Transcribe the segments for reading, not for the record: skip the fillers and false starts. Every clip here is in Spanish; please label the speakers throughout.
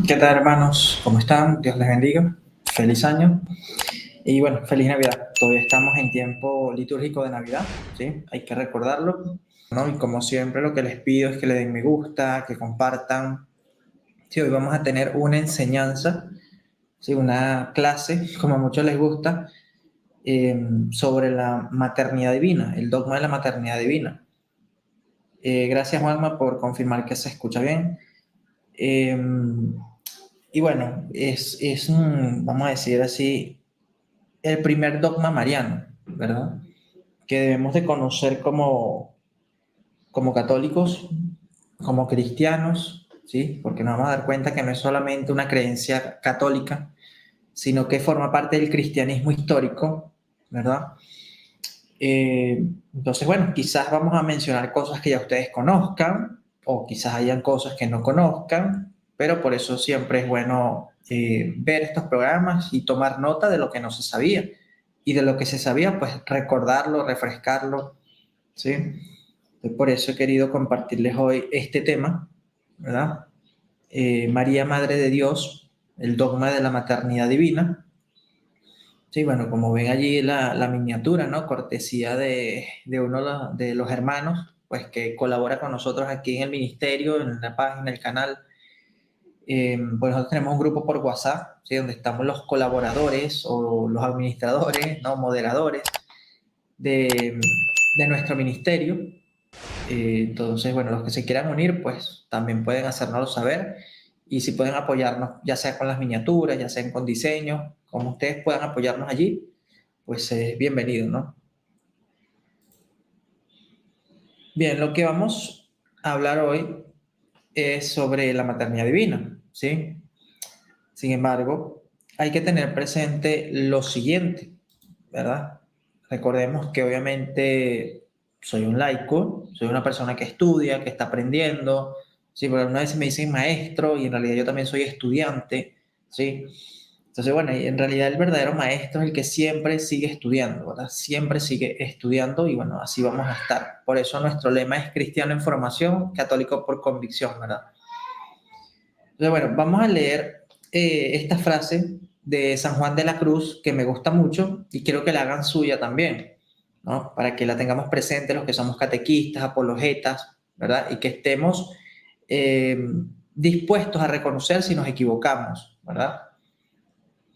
Speaker 1: ¿Qué tal, hermanos? ¿Cómo están? Dios les bendiga. Feliz año. Y bueno, feliz Navidad. Todavía estamos en tiempo litúrgico de Navidad, ¿sí? Hay que recordarlo, ¿no? Y como siempre, lo que les pido es que le den me gusta, que compartan. Sí, hoy vamos a tener una enseñanza, ¿sí? Una clase, como a muchos les gusta, sobre la maternidad divina, el dogma de la maternidad divina. Gracias, Juanma, por confirmar que se escucha bien. Eh, y bueno, vamos a decir así, el primer dogma mariano, ¿verdad? Que debemos de conocer como católicos, como cristianos, ¿sí? Porque nos vamos a dar cuenta que no es solamente una creencia católica, sino que forma parte del cristianismo histórico, ¿verdad? Entonces, bueno, quizás vamos a mencionar cosas que ya ustedes conozcan, o quizás hayan cosas que no conozcan, pero por eso siempre es bueno ver estos programas y tomar nota de lo que no se sabía. Y de lo que se sabía, pues recordarlo, refrescarlo, ¿sí? Entonces, por eso he querido compartirles hoy este tema, ¿verdad? María, Madre de Dios, el dogma de la maternidad divina. Sí, bueno, como ven allí la miniatura, ¿no? Cortesía de uno de los hermanos, pues que colabora con nosotros aquí en el ministerio, en la página, el canal. Pues nosotros tenemos un grupo por WhatsApp, ¿sí? Donde estamos los colaboradores o los administradores, ¿no? Moderadores de nuestro ministerio. Entonces, bueno, los que se quieran unir, pues también pueden hacérnoslo saber. Y si pueden apoyarnos, ya sea con las miniaturas, ya sea con diseños, como ustedes puedan apoyarnos allí, pues es bienvenido, ¿no? Bien, lo que vamos a hablar hoy es sobre la maternidad divina, ¿sí? Sin embargo, hay que tener presente lo siguiente, ¿verdad? Recordemos que obviamente soy un laico, soy una persona que estudia, que está aprendiendo, ¿sí? Porque una vez me dicen maestro y en realidad yo también soy estudiante, ¿sí? Entonces, bueno, y en realidad el verdadero maestro es el que siempre sigue estudiando, ¿verdad? Siempre sigue estudiando y bueno, así vamos a estar. Por eso nuestro lema es cristiano en formación, católico por convicción, ¿verdad? Entonces, bueno, vamos a leer esta frase de San Juan de la Cruz que me gusta mucho y quiero que la hagan suya también, ¿no? Para que la tengamos presente los que somos catequistas, apologetas, ¿verdad? Y que estemos eh, dispuestos a reconocer si nos equivocamos, ¿verdad?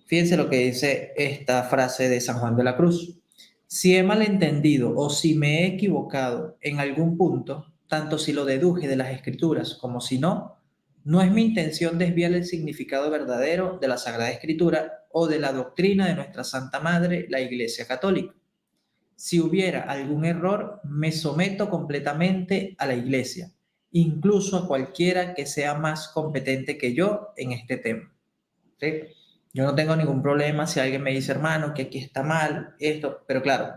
Speaker 1: Fíjense lo que dice esta frase de San Juan de la Cruz. Si he malentendido o si me he equivocado en algún punto, tanto si lo deduje de las escrituras como si no, no es mi intención desviar el significado verdadero de la Sagrada Escritura o de la doctrina de nuestra Santa Madre, la Iglesia Católica. Si hubiera algún error, me someto completamente a la Iglesia, incluso a cualquiera que sea más competente que yo en este tema. ¿Sí? Yo no tengo ningún problema si alguien me dice, hermano, que aquí está mal, esto, pero claro,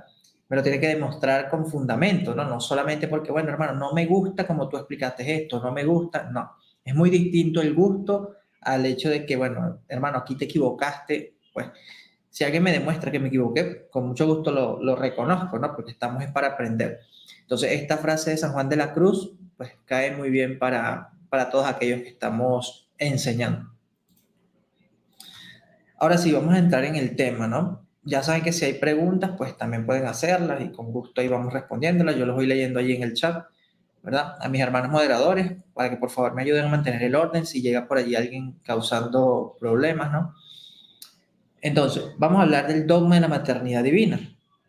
Speaker 1: me lo tiene que demostrar con fundamento, ¿no? No solamente porque, bueno, hermano, no me gusta como tú explicaste esto, no me gusta, no. Es muy distinto el gusto al hecho de que, bueno, hermano, aquí te equivocaste, pues si alguien me demuestra que me equivoqué, con mucho gusto lo reconozco, ¿no? Porque estamos es para aprender. Entonces, esta frase de San Juan de la Cruz, pues cae muy bien para todos aquellos que estamos enseñando. Ahora sí, vamos a entrar en el tema, ¿no? Ya saben que si hay preguntas, pues también pueden hacerlas y con gusto ahí vamos respondiéndolas. Yo los voy leyendo ahí en el chat, ¿verdad? A mis hermanos moderadores, para que por favor me ayuden a mantener el orden si llega por allí alguien causando problemas, ¿no? Entonces, vamos a hablar del dogma de la maternidad divina,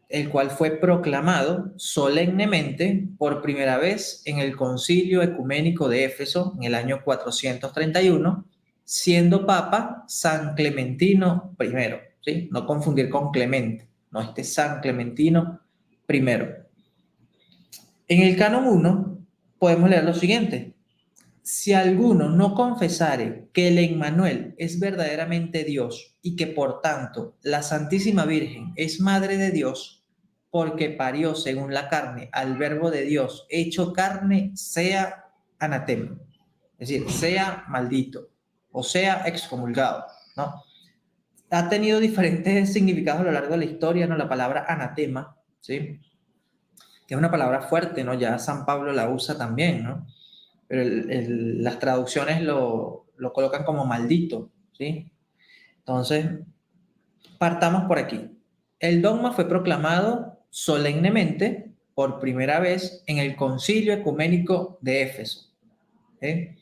Speaker 1: el cual fue proclamado solemnemente por primera vez en el Concilio Ecuménico de Éfeso en el año 431, siendo Papa San Clementino I, ¿sí? No confundir con Clemente, no, este es San Clementino I. En el canon 1 podemos leer lo siguiente: si alguno no confesare que el Emmanuel es verdaderamente Dios y que por tanto la Santísima Virgen es Madre de Dios, porque parió según la carne al Verbo de Dios hecho carne, sea anatema, es decir, sea maldito o sea excomulgado, ¿no? Ha tenido diferentes significados a lo largo de la historia, ¿no? La palabra anatema, ¿sí? Que es una palabra fuerte, ¿no? Ya San Pablo la usa también, ¿no? Pero las traducciones lo colocan como maldito, ¿sí? Entonces, partamos por aquí. El dogma fue proclamado solemnemente por primera vez en el Concilio Ecuménico de Éfeso, ¿sí?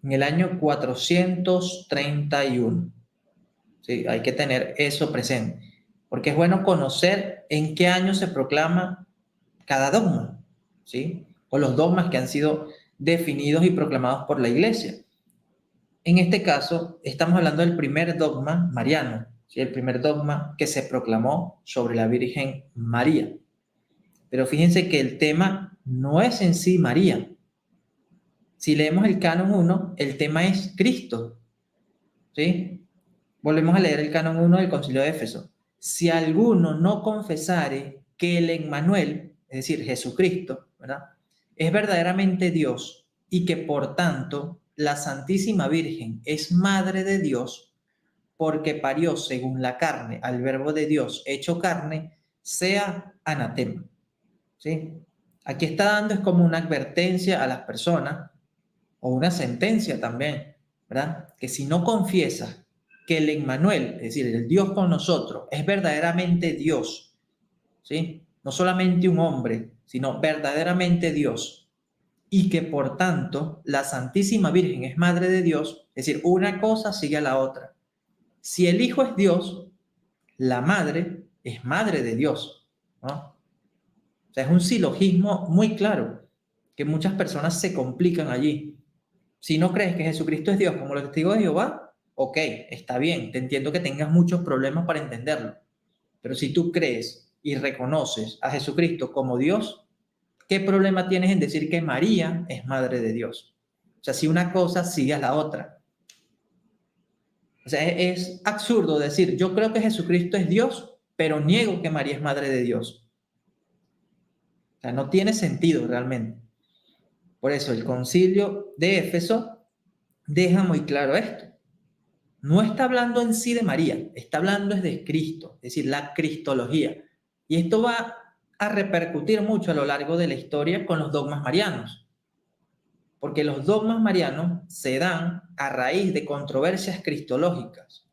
Speaker 1: En el año 431. ¿Sí? Hay que tener eso presente, porque es bueno conocer en qué año se proclama cada dogma, ¿sí? O los dogmas que han sido definidos y proclamados por la Iglesia. En este caso, estamos hablando del primer dogma mariano, ¿sí? El primer dogma que se proclamó sobre la Virgen María. Pero fíjense que el tema no es en sí María. Si leemos el canon 1, el tema es Cristo, ¿sí? Volvemos a leer el canon 1 del Concilio de Éfeso. Si alguno no confesare que el Emmanuel, es decir, Jesucristo, ¿verdad?, es verdaderamente Dios y que por tanto la Santísima Virgen es Madre de Dios porque parió según la carne al Verbo de Dios hecho carne, sea anatema. ¿Sí? Aquí está dando es como una advertencia a las personas o una sentencia también, ¿verdad? Que si no confiesas que el Emmanuel, es decir, el Dios con nosotros, es verdaderamente Dios, ¿sí? No solamente un hombre, sino verdaderamente Dios, y que por tanto la Santísima Virgen es Madre de Dios, es decir, una cosa sigue a la otra. Si el Hijo es Dios, la Madre es Madre de Dios, ¿no? O sea, es un silogismo muy claro, que muchas personas se complican allí. Si no crees que Jesucristo es Dios como los testigos de Jehová, ok, está bien, te entiendo que tengas muchos problemas para entenderlo. Pero si tú crees y reconoces a Jesucristo como Dios, ¿qué problema tienes en decir que María es Madre de Dios? O sea, si una cosa sigue a la otra. O sea, es absurdo decir, yo creo que Jesucristo es Dios, pero niego que María es Madre de Dios. O sea, no tiene sentido realmente. Por eso el Concilio de Éfeso deja muy claro esto. No está hablando en sí de María, está hablando es de Cristo, es decir, la cristología. Y esto va a repercutir mucho a lo largo de la historia con los dogmas marianos, porque los dogmas marianos se dan a raíz de controversias cristológicas.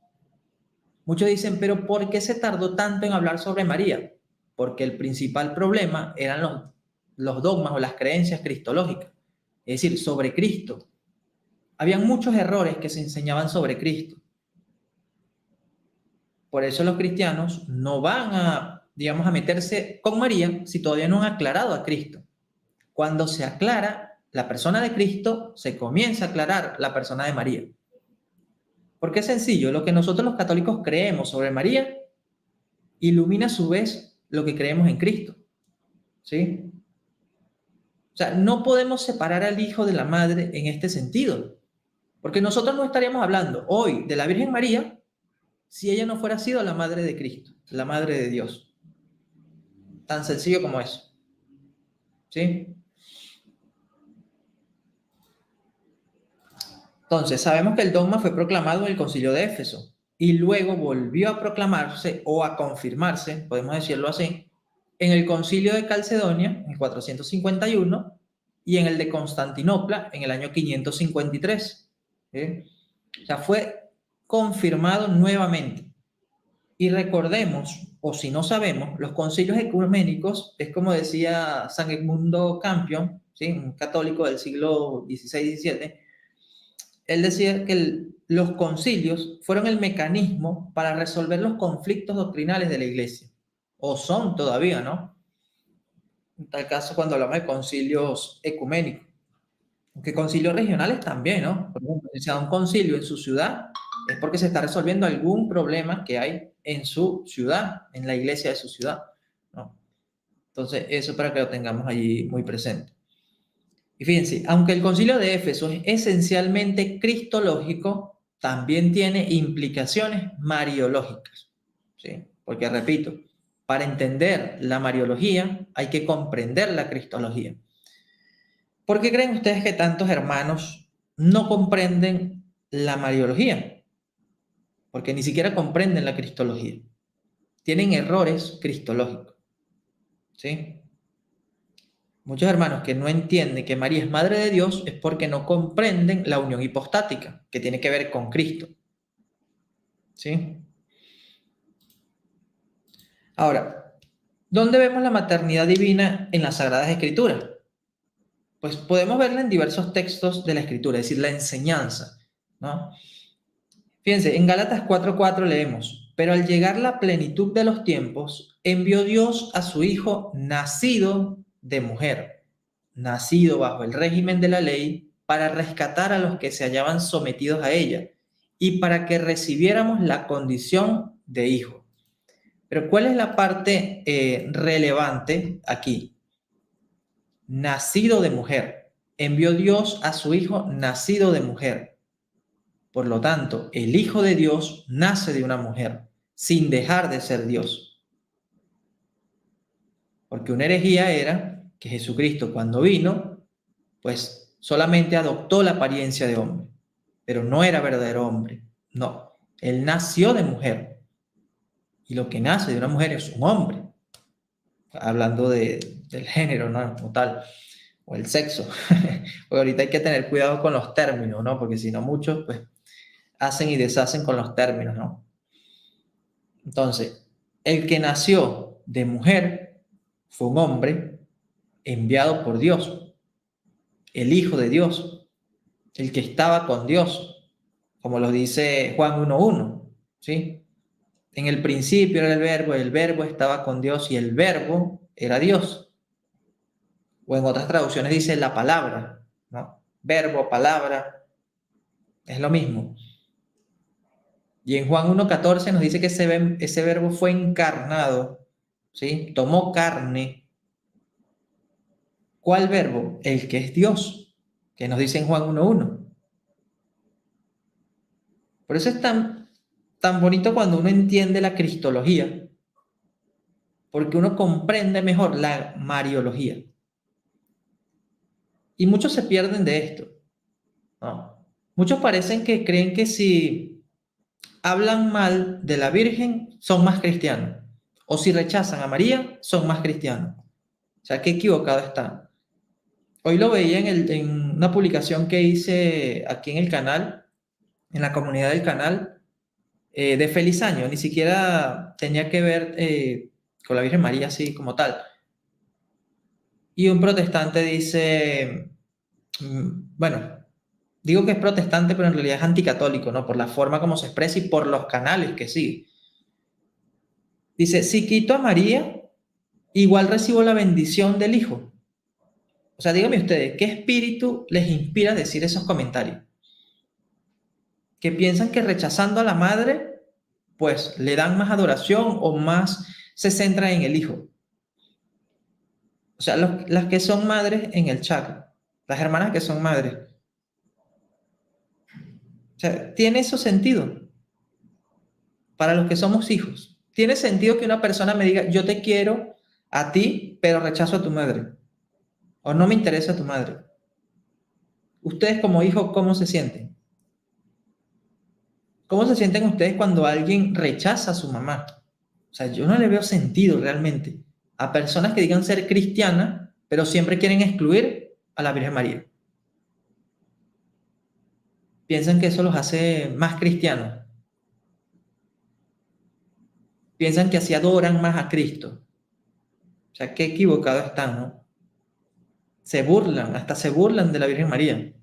Speaker 1: Muchos dicen, pero ¿por qué se tardó tanto en hablar sobre María? Porque el principal problema eran los dogmas o las creencias cristológicas, es decir, sobre Cristo. Habían muchos errores que se enseñaban sobre Cristo. Por eso los cristianos no van a, digamos, a meterse con María si todavía no han aclarado a Cristo. Cuando se aclara la persona de Cristo, se comienza a aclarar la persona de María. Porque es sencillo, lo que nosotros los católicos creemos sobre María ilumina a su vez lo que creemos en Cristo. ¿Sí? O sea, no podemos separar al Hijo de la Madre en este sentido. Porque nosotros no estaríamos hablando hoy de la Virgen María si ella no fuera sido la Madre de Cristo, la Madre de Dios. Tan sencillo como eso. ¿Sí? Entonces, sabemos que el dogma fue proclamado en el Concilio de Éfeso y luego volvió a proclamarse o a confirmarse, podemos decirlo así, en el Concilio de Calcedonia en 451 y en el de Constantinopla en el año 553. ¿Sí? O sea, fue confirmado nuevamente. Y recordemos, o si no sabemos, los concilios ecuménicos, es como decía San Edmundo Campion, ¿sí?, un católico del siglo XVI-XVII, él decía que los concilios fueron el mecanismo para resolver los conflictos doctrinales de la Iglesia, o son todavía, ¿no? En tal caso, cuando hablamos de concilios ecuménicos, aunque concilios regionales también, ¿no? Por ejemplo, si se da un concilio en su ciudad, es porque se está resolviendo algún problema que hay en su ciudad, en la iglesia de su ciudad, ¿no? Entonces, eso para que lo tengamos allí muy presente. Y fíjense, aunque el concilio de Éfeso es esencialmente cristológico, también tiene implicaciones mariológicas, ¿sí? Porque, repito, para entender la mariología hay que comprender la cristología. ¿Por qué creen ustedes que tantos hermanos no comprenden la mariología? Porque ni siquiera comprenden la cristología. Tienen errores cristológicos, ¿sí? Muchos hermanos que no entienden que María es Madre de Dios es porque no comprenden la unión hipostática, que tiene que ver con Cristo. ¿Sí? Ahora, ¿dónde vemos la maternidad divina en las Sagradas Escrituras? Pues podemos verla en diversos textos de la Escritura, es decir, la enseñanza, ¿no? Fíjense, en Gálatas 4:4 leemos, pero al llegar la plenitud de los tiempos, envió Dios a su Hijo nacido de mujer, nacido bajo el régimen de la ley, para rescatar a los que se hallaban sometidos a ella y para que recibiéramos la condición de hijo. Pero ¿cuál es la parte relevante aquí? Nacido de mujer. Envió Dios a su Hijo nacido de mujer. Por lo tanto, el Hijo de Dios nace de una mujer, sin dejar de ser Dios. Porque una herejía era que Jesucristo, cuando vino, pues solamente adoptó la apariencia de hombre, pero no era verdadero hombre. No, él nació de mujer. Y lo que nace de una mujer es un hombre. Hablando del género, ¿no? Como tal, o el sexo. Porque ahorita hay que tener cuidado con los términos, ¿no? Porque si no, muchos, pues, hacen y deshacen con los términos, ¿no? Entonces, el que nació de mujer fue un hombre enviado por Dios, el Hijo de Dios, el que estaba con Dios, como lo dice Juan 1:1, ¿sí? En el principio era el verbo estaba con Dios y el verbo era Dios. O en otras traducciones dice la palabra, ¿no? Verbo, palabra, es lo mismo. Y en Juan 1:14 nos dice que ese verbo fue encarnado, ¿sí? Tomó carne. ¿Cuál verbo? El que es Dios, que nos dice en Juan 1:1. Por eso es tan bonito cuando uno entiende la cristología, porque uno comprende mejor la mariología. Y muchos se pierden de esto, ¿no? Muchos parecen que creen que si hablan mal de la Virgen, son más cristianos. O si rechazan a María, son más cristianos. O sea, qué equivocado está. Hoy lo veía en una publicación que hice aquí en el canal, en la comunidad del canal, de Feliz Año. Ni siquiera tenía que ver con la Virgen María así como tal. Y un protestante dice, bueno, digo que es protestante, pero en realidad es anticatólico, ¿no? Por la forma como se expresa y por los canales que sigue. Dice, si quito a María, igual recibo la bendición del Hijo. O sea, díganme ustedes, ¿qué espíritu les inspira decir esos comentarios? Que piensan que rechazando a la madre, pues le dan más adoración o más se centran en el Hijo. O sea, las que son madres en el chat, las hermanas que son madres. O sea, ¿tiene eso sentido? Para los que somos hijos. ¿Tiene sentido que una persona me diga, yo te quiero a ti, pero rechazo a tu madre? O no me interesa tu madre. Ustedes como hijos, ¿cómo se sienten? ¿Cómo se sienten ustedes cuando alguien rechaza a su mamá? O sea, yo no le veo sentido realmente a personas que digan ser cristianas, pero siempre quieren excluir a la Virgen María. Piensan que eso los hace más cristianos. Piensan que así adoran más a Cristo. O sea, qué equivocados están, ¿no? Se burlan, hasta se burlan de la Virgen María.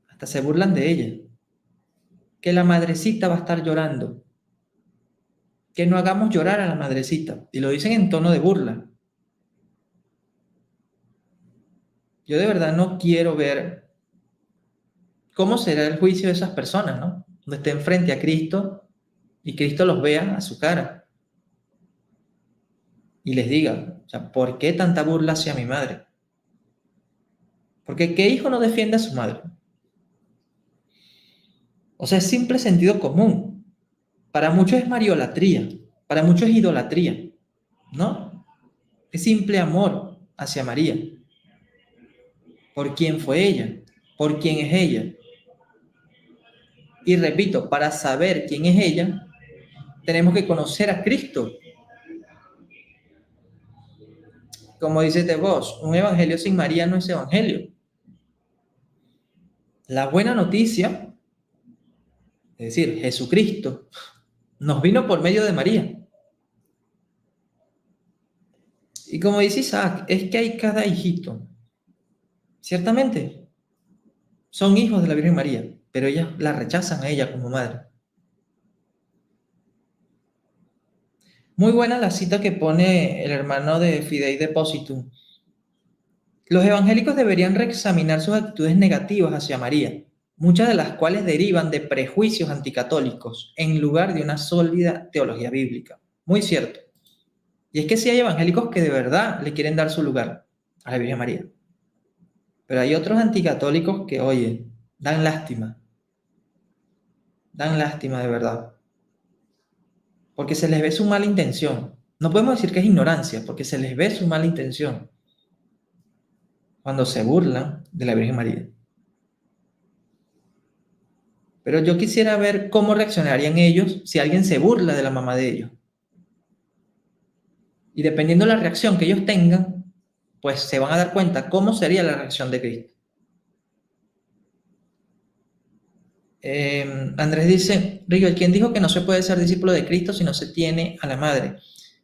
Speaker 1: Hasta se burlan de ella. Que la madrecita va a estar llorando. Que no hagamos llorar a la madrecita. Y lo dicen en tono de burla. Yo de verdad no quiero ver cómo será el juicio de esas personas, ¿no? Donde estén frente a Cristo y Cristo los vea a su cara y les diga, o sea, ¿por qué tanta burla hacia mi madre? Porque ¿qué hijo no defiende a su madre? O sea, es simple sentido común. Para muchos es mariolatría, para muchos es idolatría, ¿no? Es simple amor hacia María. ¿Por quién fue ella? ¿Por quién es ella? Y repito, para saber quién es ella, tenemos que conocer a Cristo. como dices vos, un evangelio sin María no es evangelio. La buena noticia, es decir, Jesucristo, nos vino por medio de María. Y como dice Isaac, es que hay cada hijito. Ciertamente, son hijos de la Virgen María, pero ellas la rechazan a ella como madre. Muy buena la cita que pone el hermano de Fidei Depositum. Los evangélicos deberían reexaminar sus actitudes negativas hacia María, muchas de las cuales derivan de prejuicios anticatólicos, en lugar de una sólida teología bíblica. Muy cierto. Y es que sí hay evangélicos que de verdad le quieren dar su lugar a la Virgen María. Pero hay otros anticatólicos que, oye, dan lástima de verdad, porque se les ve su mala intención. No podemos decir que es ignorancia, porque se les ve su mala intención cuando se burlan de la Virgen María. Pero yo quisiera ver cómo reaccionarían ellos si alguien se burla de la mamá de ellos. Y dependiendo de la reacción que ellos tengan, pues se van a dar cuenta cómo sería la reacción de Cristo. Andrés dice, Rigel, ¿quién dijo que no se puede ser discípulo de Cristo si no se tiene a la madre?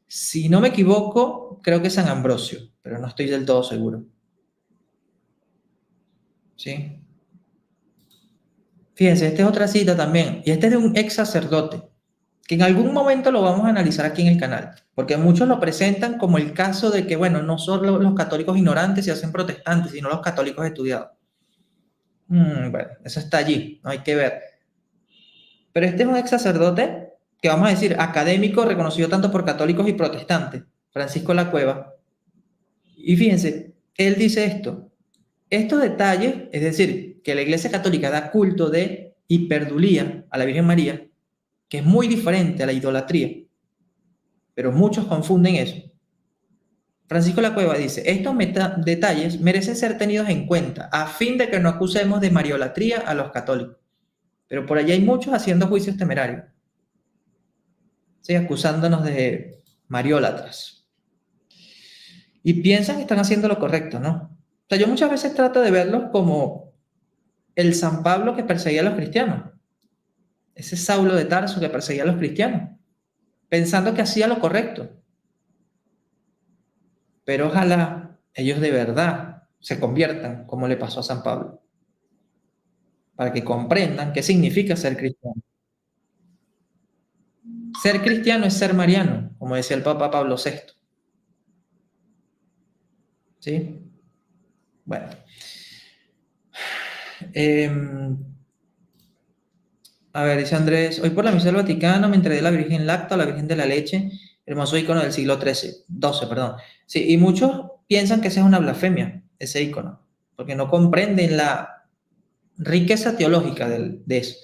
Speaker 1: Si no me equivoco, creo que es San Ambrosio, pero no estoy del todo seguro. ¿Sí? Fíjense, esta es otra cita también, y este es de un ex sacerdote, que en algún momento lo vamos a analizar aquí en el canal, porque muchos lo presentan como el caso de que, bueno, no son los católicos ignorantes se hacen protestantes, sino los católicos estudiados. Bueno, eso está allí, no hay que ver. Pero este es un ex sacerdote que vamos a decir académico, reconocido tanto por católicos y protestantes, Francisco La Cueva. Y fíjense, él dice esto: estos detalles, es decir, que la Iglesia Católica da culto de hiperdulía a la Virgen María, que es muy diferente a la idolatría, pero muchos confunden eso. Francisco La Cueva dice, estos detalles merecen ser tenidos en cuenta a fin de que no acusemos de mariolatría a los católicos. Pero por allá hay muchos haciendo juicios temerarios, ¿sí? Acusándonos de mariólatras. Y piensan que están haciendo lo correcto, ¿no? O sea, yo muchas veces trato de verlos como el San Pablo que perseguía a los cristianos, ese Saulo de Tarso que perseguía a los cristianos, pensando que hacía lo correcto. Pero ojalá ellos de verdad se conviertan como le pasó a San Pablo, para que comprendan qué significa ser cristiano. Ser cristiano es ser mariano, como decía el Papa Pablo VI. ¿Sí? Bueno. A ver, dice Andrés, hoy por la misa del Vaticano me enteré de la Virgen Lacta o la Virgen de la Leche, hermoso icono del siglo XII, perdón. Sí, y muchos piensan que esa es una blasfemia, ese icono, porque no comprenden la riqueza teológica de eso.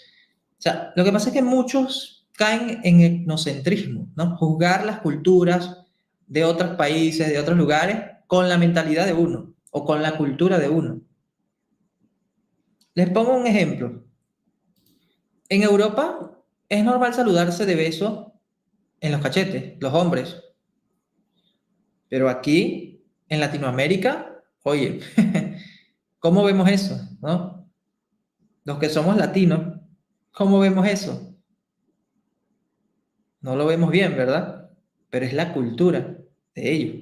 Speaker 1: O sea, lo que pasa es que muchos caen en etnocentrismo, ¿no? Juzgar las culturas de otros países, de otros lugares, con la mentalidad de uno o con la cultura de uno. Les pongo un ejemplo. En Europa es normal saludarse de beso en los cachetes, los hombres. Pero aquí, en Latinoamérica, oye, ¿cómo vemos eso? ¿No? Los que somos latinos, ¿cómo vemos eso? No lo vemos bien, ¿verdad? Pero es la cultura de ellos.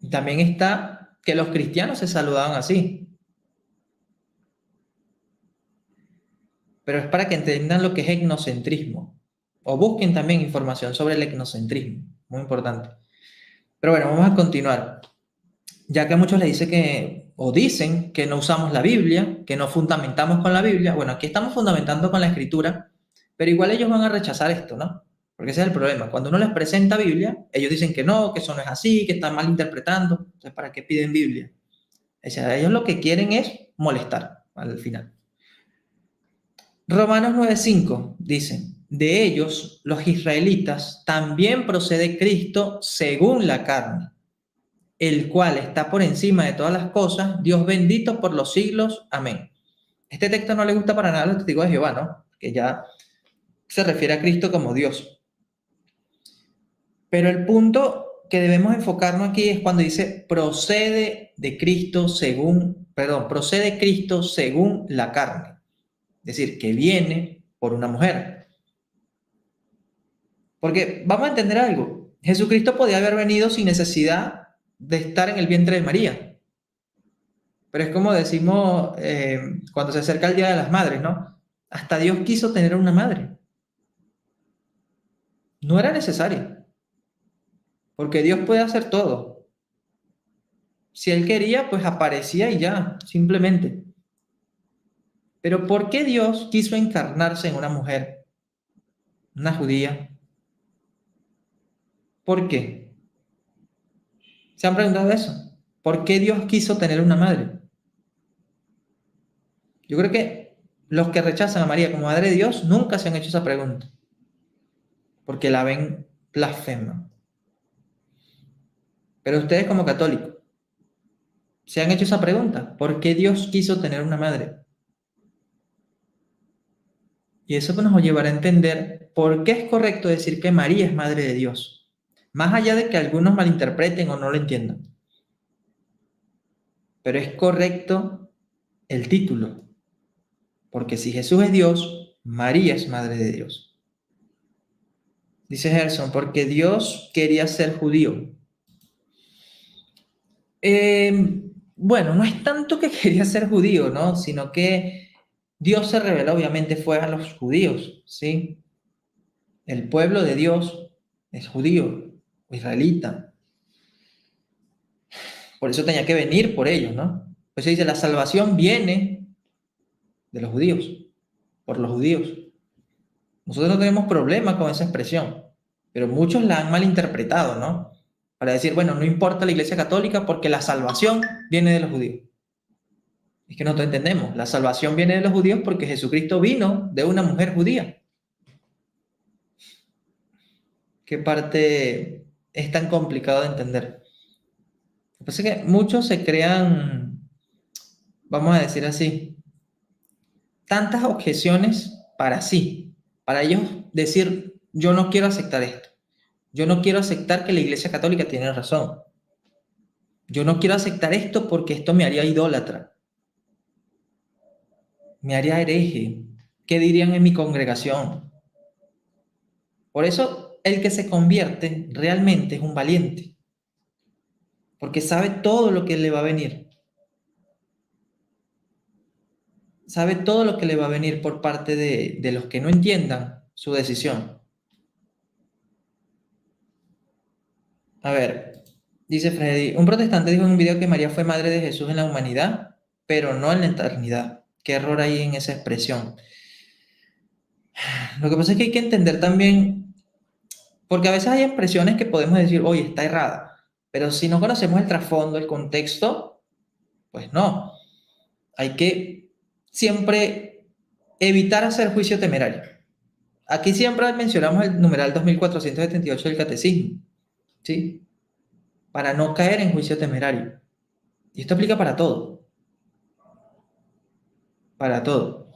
Speaker 1: Y también está que los cristianos se saludaban así. Pero es para que entiendan lo que es etnocentrismo. O busquen también información sobre el etnocentrismo. Muy importante. Pero bueno, vamos a continuar. Ya que a muchos les dice que, o dicen que no usamos la Biblia, que no fundamentamos con la Biblia. Bueno, aquí estamos fundamentando con la Escritura, pero igual ellos van a rechazar esto, ¿no? Porque ese es el problema. Cuando uno les presenta Biblia, ellos dicen que no, que eso no es así, que están mal interpretando. Entonces, ¿para qué piden Biblia? O sea, ellos lo que quieren es molestar al final. Romanos 9:5 dice, de ellos, los israelitas, también procede Cristo según la carne, el cual está por encima de todas las cosas, Dios bendito por los siglos. Amén. Este texto no le gusta para nada a los testigos de Jehová, ¿no? Que ya se refiere a Cristo como Dios. Pero el punto que debemos enfocarnos aquí es cuando dice procede Cristo según la carne. Es decir, que viene por una mujer. Porque vamos a entender algo. Jesucristo podía haber venido sin necesidad de estar en el vientre de María. Pero es como decimos cuando se acerca el Día de las Madres, ¿no? Hasta Dios quiso tener una madre. No era necesario. Porque Dios puede hacer todo. Si Él quería, pues aparecía y ya, simplemente. Pero ¿por qué Dios quiso encarnarse en una mujer, una judía? ¿Por qué? ¿Se han preguntado eso? ¿Por qué Dios quiso tener una madre? Yo creo que los que rechazan a María como madre de Dios nunca se han hecho esa pregunta, porque la ven blasfema. Pero ustedes como católicos, ¿se han hecho esa pregunta? ¿Por qué Dios quiso tener una madre? Y eso nos llevará a entender por qué es correcto decir que María es madre de Dios, más allá de que algunos malinterpreten o no lo entiendan. Pero es correcto el título, porque si Jesús es Dios, María es madre de Dios. Dice Gerson, porque Dios quería ser judío. Bueno, no es tanto que quería ser judío, ¿no? Sino que Dios se reveló, obviamente, fue a los judíos, ¿sí? El pueblo de Dios es judío, israelita. Por eso tenía que venir por ellos, ¿no? Pues se dice, la salvación viene de los judíos, por los judíos. Nosotros no tenemos problema con esa expresión, pero muchos la han malinterpretado, ¿no? Para decir, bueno, no importa la Iglesia Católica porque la salvación viene de los judíos. Es que nosotros entendemos, la salvación viene de los judíos porque Jesucristo vino de una mujer judía. ¿Qué parte es tan complicado de entender? Lo que pasa es que muchos se crean, vamos a decir así, tantas objeciones para sí, para ellos decir, yo no quiero aceptar esto, yo no quiero aceptar que la Iglesia Católica tiene razón, yo no quiero aceptar esto porque esto me haría idólatra, me haría hereje, ¿qué dirían en mi congregación? Por eso el que se convierte realmente es un valiente, porque sabe todo lo que le va a venir, sabe todo lo que le va a venir por parte de los que no entiendan su decisión. A ver, dice Freddy, un protestante dijo en un video que María fue madre de Jesús en la humanidad, pero no en la eternidad. Qué error hay en esa expresión. Lo que pasa es que hay que entender también, porque a veces hay expresiones que podemos decir, oye, está errada, pero si no conocemos el trasfondo, el contexto, pues no. Hay que siempre evitar hacer juicio temerario. Aquí siempre mencionamos el numeral 2478 del Catecismo, ¿sí? Para no caer en juicio temerario. Y esto aplica para todo. Para todo.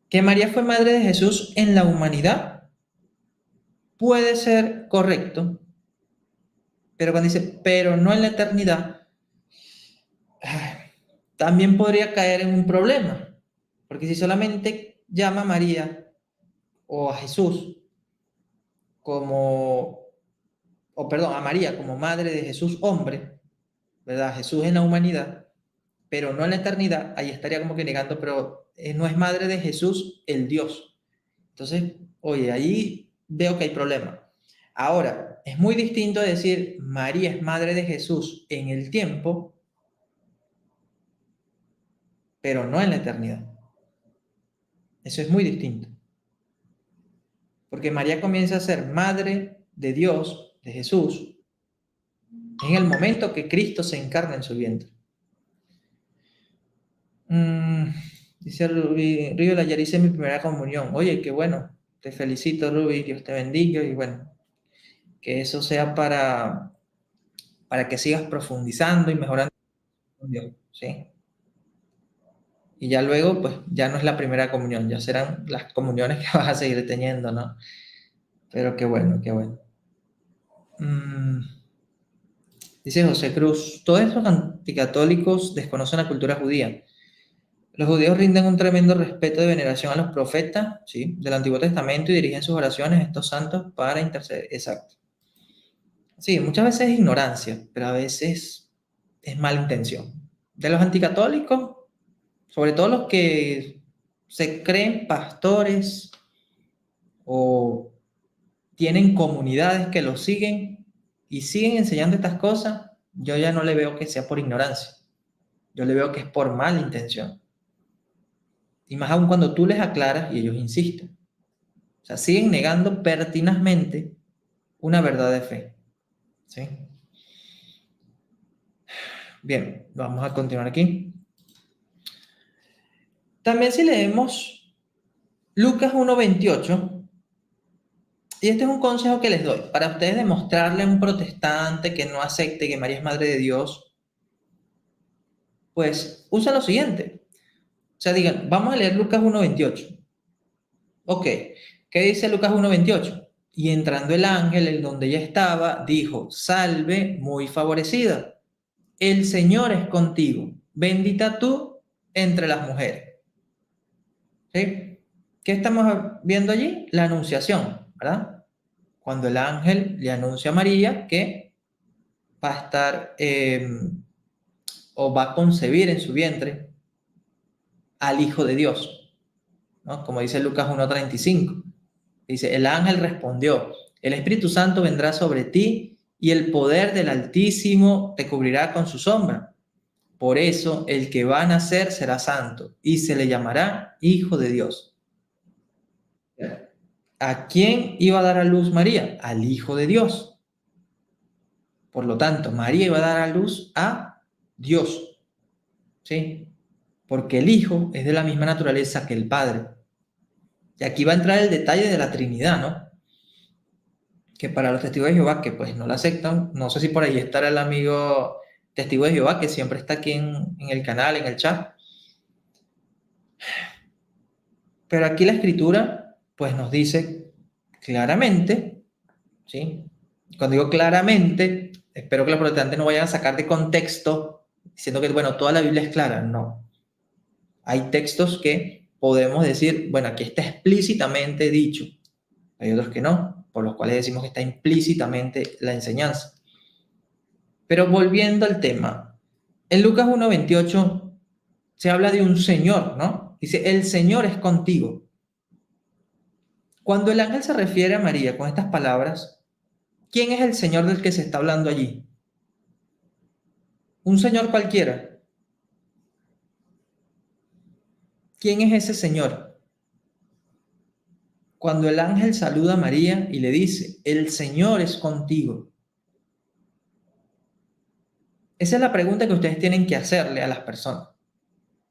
Speaker 1: Que María fue madre de Jesús en la humanidad puede ser correcto, pero cuando dice, pero no en la eternidad, también podría caer en un problema. Porque si solamente llama a María o a Jesús como, o perdón, a María como madre de Jesús hombre, ¿verdad? Jesús en la humanidad, pero no en la eternidad, ahí estaría como que negando, pero no es madre de Jesús el Dios. Entonces, oye, ahí veo que hay problema. Ahora, es muy distinto decir María es madre de Jesús en el tiempo, pero no en la eternidad. Eso es muy distinto. Porque María comienza a ser madre de Dios, de Jesús, en el momento que Cristo se encarna en su vientre. Dice Ruby, Río la ya hice mi primera comunión. Oye, qué bueno. Te felicito, Ruby. Dios te bendiga. Y bueno, que eso sea para que sigas profundizando y mejorando con Dios, ¿sí? Y ya luego, pues, ya no es la primera comunión, ya serán las comuniones que vas a seguir teniendo, ¿no? Pero qué bueno, qué bueno. Mm, dice José Cruz, todos estos anticatólicos desconocen la cultura judía. Los judíos rinden un tremendo respeto y veneración a los profetas, ¿sí?, del Antiguo Testamento y dirigen sus oraciones a estos santos para interceder. Exacto. Sí, muchas veces es ignorancia, pero a veces es mala intención. De los anticatólicos, sobre todo los que se creen pastores o tienen comunidades que los siguen y siguen enseñando estas cosas, yo ya no le veo que sea por ignorancia. Yo le veo que es por mala intención. Y más aún cuando tú les aclaras y ellos insisten. O sea, siguen negando pertinazmente una verdad de fe. ¿Sí? Bien, vamos a continuar aquí. También si leemos Lucas 1:28, y este es un consejo que les doy, para ustedes demostrarle a un protestante que no acepte que María es Madre de Dios, pues usa lo siguiente. O sea, digan, vamos a leer Lucas 1:28. Ok, ¿qué dice Lucas 1:28? Y entrando el ángel en donde ella estaba, dijo, salve, muy favorecida, el Señor es contigo, bendita tú entre las mujeres. ¿Sí? ¿Qué estamos viendo allí? La anunciación, ¿verdad? Cuando el ángel le anuncia a María que va a estar o va a concebir en su vientre al Hijo de Dios, ¿no? Como dice Lucas 1:35. Dice, el ángel respondió, el Espíritu Santo vendrá sobre ti y el poder del Altísimo te cubrirá con su sombra. Por eso el que va a nacer será santo y se le llamará Hijo de Dios. ¿A quién iba a dar a luz María? Al Hijo de Dios. Por lo tanto, María iba a dar a luz a Dios, ¿sí? Porque el Hijo es de la misma naturaleza que el Padre. Y aquí va a entrar el detalle de la Trinidad, ¿no? Que para los testigos de Jehová, que pues no la aceptan, no sé si por ahí estará el amigo testigo de Jehová, que siempre está aquí en el canal, en el chat. Pero aquí la Escritura, pues nos dice claramente, ¿sí? Cuando digo claramente, espero que los protestantes no vayan a sacar de contexto diciendo que, bueno, toda la Biblia es clara. No. Hay textos que podemos decir, bueno, aquí está explícitamente dicho. Hay otros que no, por los cuales decimos que está implícitamente la enseñanza. Pero volviendo al tema, en Lucas 1:28 se habla de un Señor, ¿no? Dice, el Señor es contigo. Cuando el ángel se refiere a María con estas palabras, ¿quién es el Señor del que se está hablando allí? Un Señor cualquiera. ¿Quién es ese Señor? Cuando el ángel saluda a María y le dice, el Señor es contigo. Esa es la pregunta que ustedes tienen que hacerle a las personas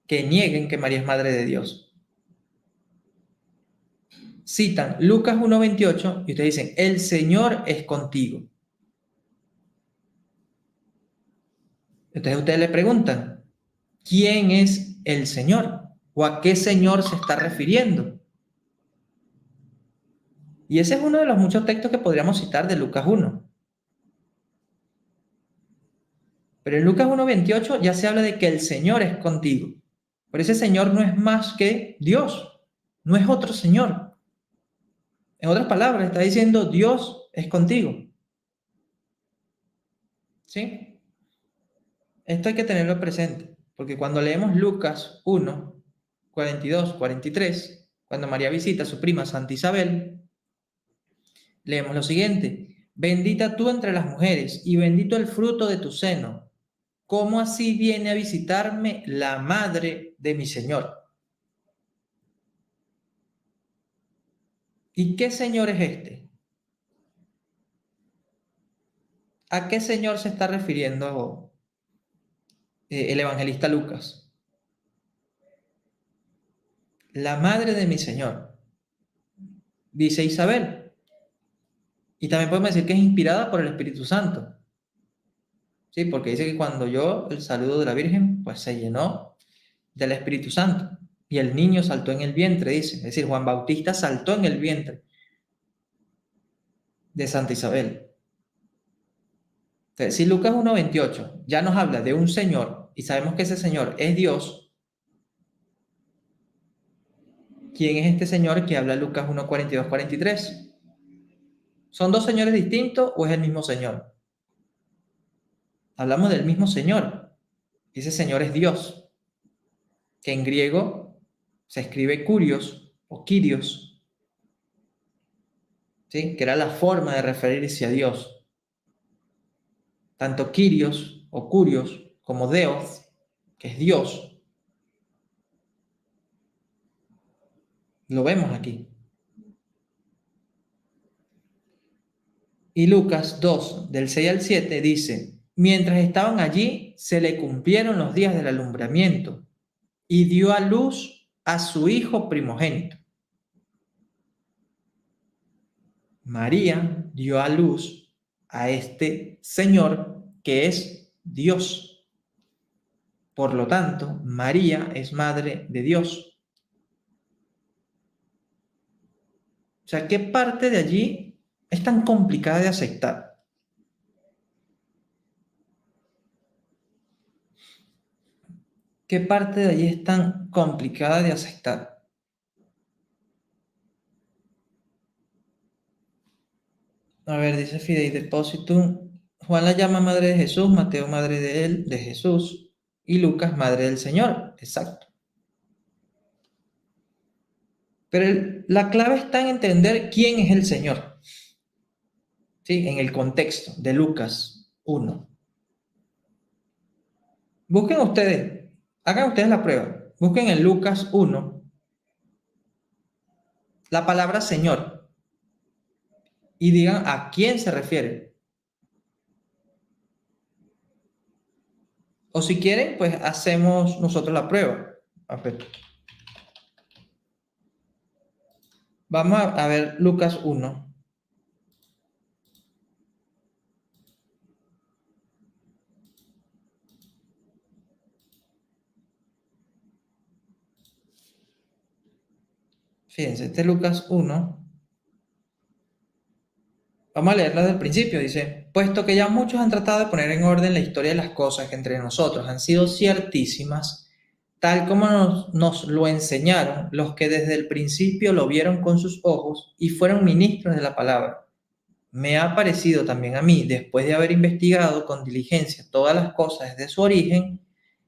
Speaker 1: que nieguen que María es Madre de Dios. Citan Lucas 1:28 y ustedes dicen, el Señor es contigo. Entonces ustedes le preguntan, ¿quién es el Señor? ¿O a qué Señor se está refiriendo? Y ese es uno de los muchos textos que podríamos citar de Lucas 1. Pero en Lucas 1:28 ya se habla de que el Señor es contigo. Pero ese Señor no es más que Dios, no es otro Señor. En otras palabras, está diciendo Dios es contigo. ¿Sí? Esto hay que tenerlo presente, porque cuando leemos Lucas 1:42, 43, cuando María visita a su prima Santa Isabel, leemos lo siguiente, bendita tú entre las mujeres y bendito el fruto de tu seno. ¿Cómo así viene a visitarme la madre de mi Señor? ¿Y qué Señor es este? ¿A qué Señor se está refiriendo el evangelista Lucas? La madre de mi Señor, dice Isabel. Y también podemos decir que es inspirada por el Espíritu Santo. Sí, porque dice que cuando oyó el saludo de la Virgen, pues se llenó del Espíritu Santo. Y el niño saltó en el vientre, dice. Es decir, Juan Bautista saltó en el vientre de Santa Isabel. Entonces, si Lucas 1:28 ya nos habla de un Señor y sabemos que ese Señor es Dios, ¿quién es este Señor que habla Lucas 1:42-43? ¿Son dos señores distintos o es el mismo Señor? Hablamos del mismo Señor. Ese Señor es Dios, que en griego se escribe Kurios o Kyrios, ¿sí? Que era la forma de referirse a Dios. Tanto Kyrios o Kurios como Deos, que es Dios, lo vemos aquí. Y Lucas 2, del 6 al 7, dice: mientras estaban allí, se le cumplieron los días del alumbramiento y dio a luz a su hijo primogénito. María dio a luz a este Señor que es Dios. Por lo tanto, María es madre de Dios. O sea, ¿qué parte de allí es tan complicada de aceptar? ¿Qué parte de allí es tan complicada de aceptar? A ver, dice Fidei Depositum. Juan la llama madre de Jesús, Mateo madre de él, de Jesús, y Lucas madre del Señor. Exacto. Pero la clave está en entender quién es el Señor. ¿Sí? En el contexto de Lucas 1. Busquen ustedes, hagan ustedes la prueba. Busquen en Lucas 1 la palabra Señor y digan a quién se refiere. O si quieren, pues hacemos nosotros la prueba. A ver. Vamos a ver Lucas 1. Fíjense, este Lucas 1. Vamos a leerla desde el principio. Dice: puesto que ya muchos han tratado de poner en orden la historia de las cosas que entre nosotros han sido ciertísimas, tal como nos lo enseñaron los que desde el principio lo vieron con sus ojos y fueron ministros de la palabra. Me ha parecido también a mí, después de haber investigado con diligencia todas las cosas desde su origen,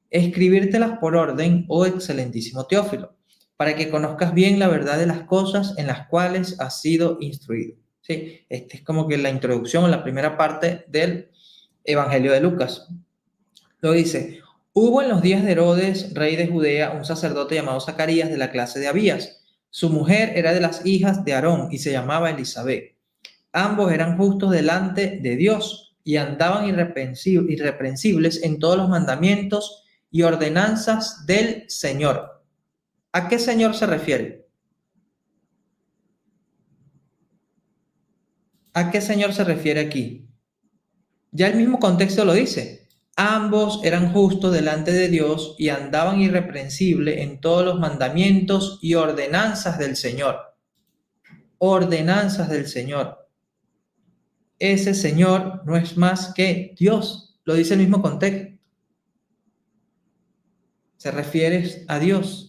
Speaker 1: escribírtelas por orden, oh excelentísimo Teófilo, para que conozcas bien la verdad de las cosas en las cuales has sido instruido. ¿Sí? Este es como que la introducción, la primera parte del Evangelio de Lucas. Lo dice: hubo en los días de Herodes, rey de Judea, un sacerdote llamado Zacarías de la clase de Abías. Su mujer era de las hijas de Aarón y se llamaba Elizabeth. Ambos eran justos delante de Dios y andaban irreprensibles en todos los mandamientos y ordenanzas del Señor. ¿A qué Señor se refiere? ¿A qué Señor se refiere aquí? Ya el mismo contexto lo dice. Ambos eran justos delante de Dios y andaban irreprensibles en todos los mandamientos y ordenanzas del Señor. Ordenanzas del Señor. Ese Señor no es más que Dios. Lo dice el mismo contexto. Se refiere a Dios.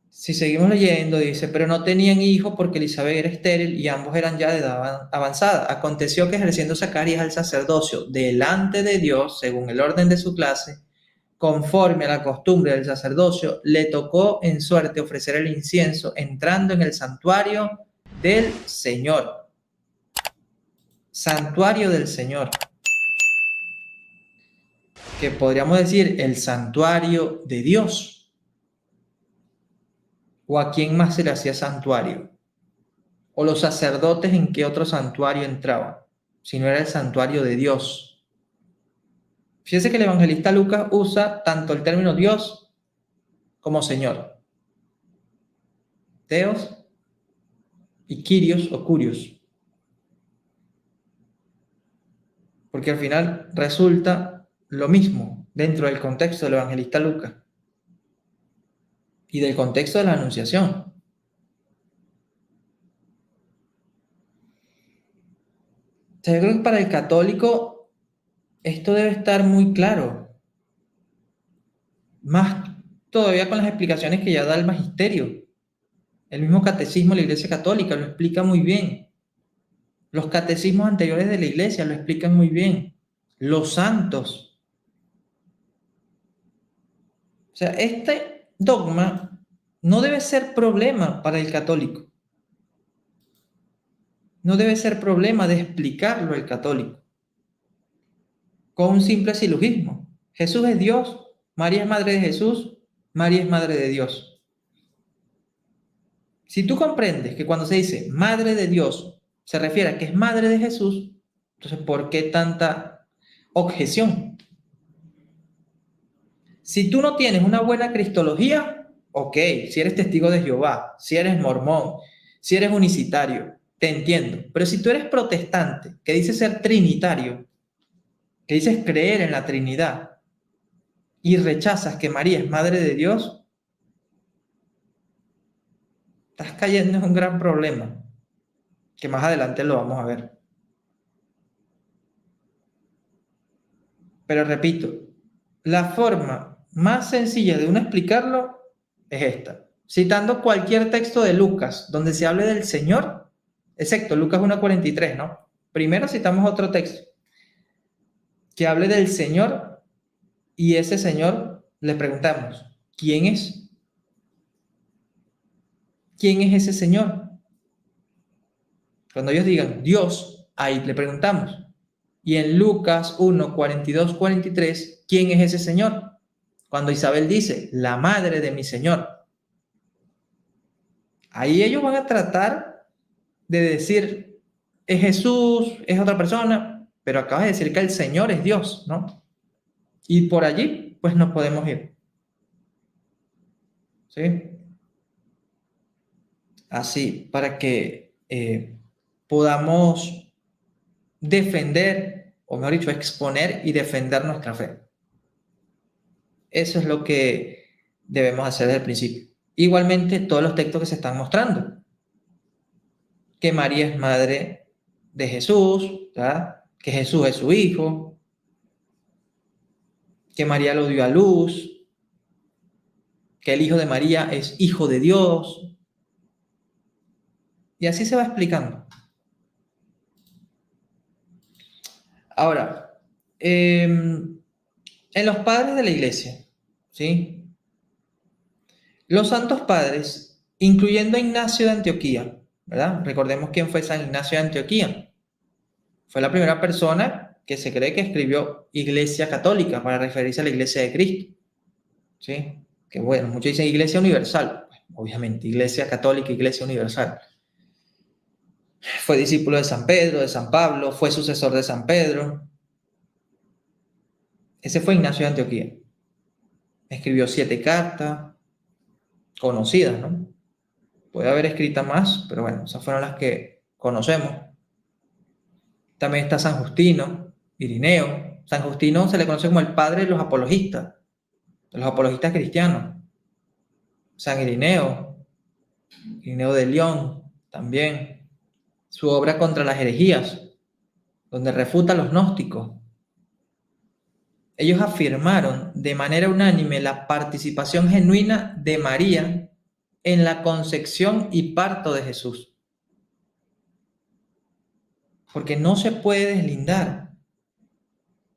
Speaker 1: Si seguimos leyendo, dice: pero no tenían hijos porque Elizabeth era estéril y ambos eran ya de edad avanzada. Aconteció que ejerciendo Zacarías el sacerdocio delante de Dios, según el orden de su clase, conforme a la costumbre del sacerdocio, le tocó en suerte ofrecer el incienso entrando en el santuario del Señor. Santuario del Señor. Que podríamos decir el santuario de Dios. ¿O a quién más se le hacía santuario? ¿O los sacerdotes en qué otro santuario entraban? Si no era el santuario de Dios. Fíjese que el evangelista Lucas usa tanto el término Dios como Señor. Teos y Kyrios o Curios. Porque al final resulta lo mismo dentro del contexto del evangelista Lucas y del contexto de la Anunciación. sea, yo creo que para el católico esto debe estar muy claro, más todavía con las explicaciones que ya da el magisterio. El mismo catecismo de la Iglesia Católica lo explica muy bien. Los catecismos anteriores de la Iglesia lo explican muy bien. Los santos. O sea, este dogma no debe ser problema para el católico. No debe ser problema de explicarlo el católico. Con un simple silogismo. Jesús es Dios, María es madre de Jesús, María es madre de Dios. Si tú comprendes que cuando se dice madre de Dios se refiere a que es madre de Jesús, entonces ¿por qué tanta objeción? Si tú no tienes una buena cristología, ok, si eres testigo de Jehová, si eres mormón, si eres unicitario, te entiendo. Pero si tú eres protestante, que dices ser trinitario, que dices creer en la Trinidad y rechazas que María es madre de Dios, estás cayendo en un gran problema, que más adelante lo vamos a ver. Pero repito, la forma más sencilla de uno explicarlo es esta. Citando cualquier texto de Lucas donde se hable del Señor, excepto Lucas 1:43, ¿no? Primero citamos otro texto que hable del Señor y ese Señor le preguntamos, ¿quién es? ¿Quién es ese Señor? Cuando ellos digan Dios, ahí le preguntamos. Y en Lucas 1:42-43, ¿quién es ese Señor? Cuando Isabel dice, la madre de mi Señor. Ahí ellos van a tratar de decir, es Jesús, es otra persona, pero acabas de decir que el Señor es Dios, ¿no? Y por allí, pues nos podemos ir. ¿Sí? Así, para que podamos defender, o mejor dicho, exponer y defender nuestra fe. Eso es lo que debemos hacer desde el principio. Igualmente, todos los textos que se están mostrando. Que María es madre de Jesús, ¿verdad? Que Jesús es su hijo, que María lo dio a luz, que el hijo de María es hijo de Dios. Y así se va explicando. Ahora, en los padres de la iglesia, ¿sí? Los santos padres, incluyendo a Ignacio de Antioquía, ¿verdad? Recordemos quién fue San Ignacio de Antioquía. Fue la primera persona que se cree que escribió Iglesia Católica para referirse a la Iglesia de Cristo, ¿sí? Que bueno, muchos dicen Iglesia Universal, obviamente, Iglesia Católica, Iglesia Universal. Fue discípulo de San Pedro, de San Pablo, fue sucesor de San Pedro. Ese fue Ignacio de Antioquía. Escribió 7 cartas, conocidas, ¿no? Puede haber escritas más, pero bueno, esas fueron las que conocemos. También está San Justino, Irineo. San Justino se le conoce como el padre de los apologistas cristianos. San Irineo, Irineo de León, también. Su obra contra las herejías, donde refuta a los gnósticos. Ellos afirmaron de manera unánime la participación genuina de María en la concepción y parto de Jesús. Porque no se puede deslindar.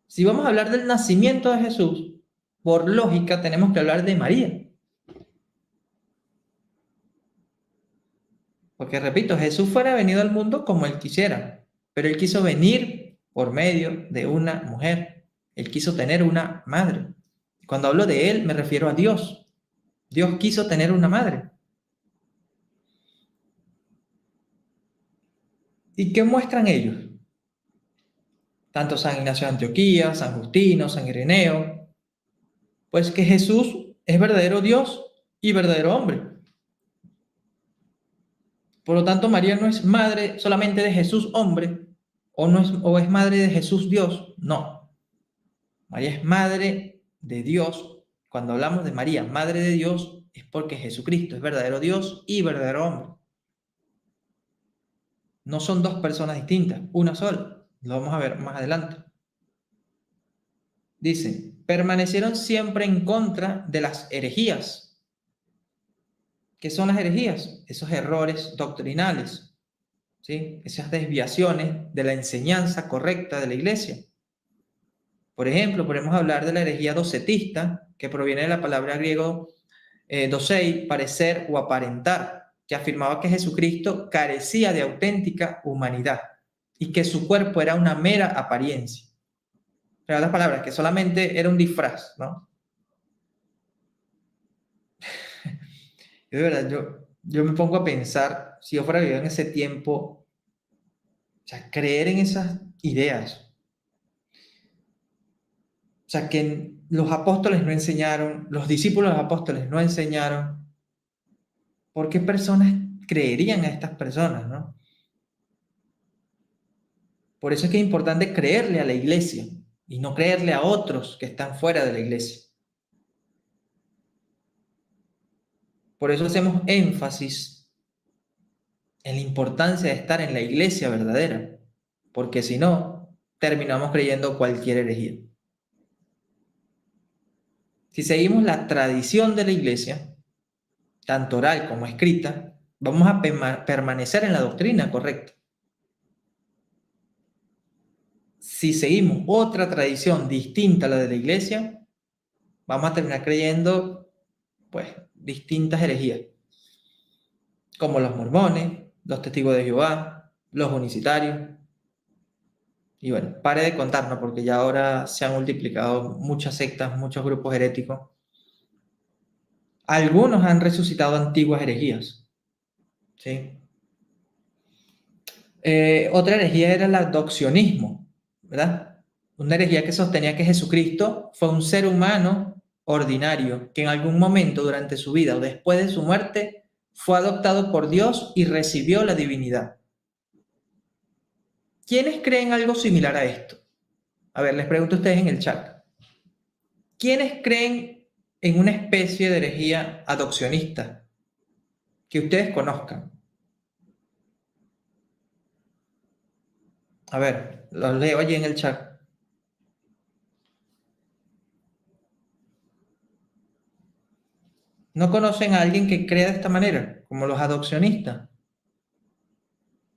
Speaker 1: Si vamos a hablar del nacimiento de Jesús, por lógica tenemos que hablar de María. Porque repito, Jesús fuera venido al mundo como él quisiera, pero él quiso venir por medio de una mujer. Él quiso tener una madre. Cuando hablo de él, me refiero a Dios. Dios quiso tener una madre. ¿Y qué muestran ellos? Tanto San Ignacio de Antioquía, San Justino, San Ireneo. Pues que Jesús es verdadero Dios y verdadero hombre. Por lo tanto, María no es madre solamente de Jesús hombre, o es madre de Jesús Dios. No. María es madre de Dios. Cuando hablamos de María, madre de Dios, es porque Jesucristo es verdadero Dios y verdadero hombre. No son dos personas distintas, una sola. Lo vamos a ver más adelante. Dice, permanecieron siempre en contra de las herejías. ¿Qué son las herejías? Esos errores doctrinales, ¿sí? Esas desviaciones de la enseñanza correcta de la iglesia. Por ejemplo, podemos hablar de la herejía docetista, que proviene de la palabra griego dosei, parecer o aparentar, que afirmaba que Jesucristo carecía de auténtica humanidad y que su cuerpo era una mera apariencia. En otras palabras, que solamente era un disfraz, ¿no? De verdad, yo me pongo a pensar, si yo fuera vivido en ese tiempo, o sea, creer en esas ideas, o sea, que los apóstoles no enseñaron, los discípulos de los apóstoles no enseñaron, ¿por qué personas creerían a estas personas, no? Por eso es que es importante creerle a la iglesia y no creerle a otros que están fuera de la iglesia. Por eso hacemos énfasis en la importancia de estar en la iglesia verdadera, porque si no, terminamos creyendo cualquier herejía. Si seguimos la tradición de la iglesia, tanto oral como escrita, vamos a permanecer en la doctrina correcta. Si seguimos otra tradición distinta a la de la iglesia, vamos a terminar creyendo, pues, distintas herejías, como los mormones, los testigos de Jehová, los unicitarios. Y bueno, pare de contarnos, porque ya ahora se han multiplicado muchas sectas, muchos grupos heréticos. Algunos han resucitado antiguas herejías, ¿sí? Otra herejía era el adopcionismo, ¿verdad? Una herejía que sostenía que Jesucristo fue un ser humano ordinario que en algún momento durante su vida o después de su muerte fue adoptado por Dios y recibió la divinidad. ¿Quiénes creen algo similar a esto? A ver, les pregunto a ustedes en el chat. ¿Quiénes creen en una especie de herejía adopcionista que ustedes conozcan? A ver, los leo allí en el chat. ¿No conocen a alguien que crea de esta manera, como los adopcionistas,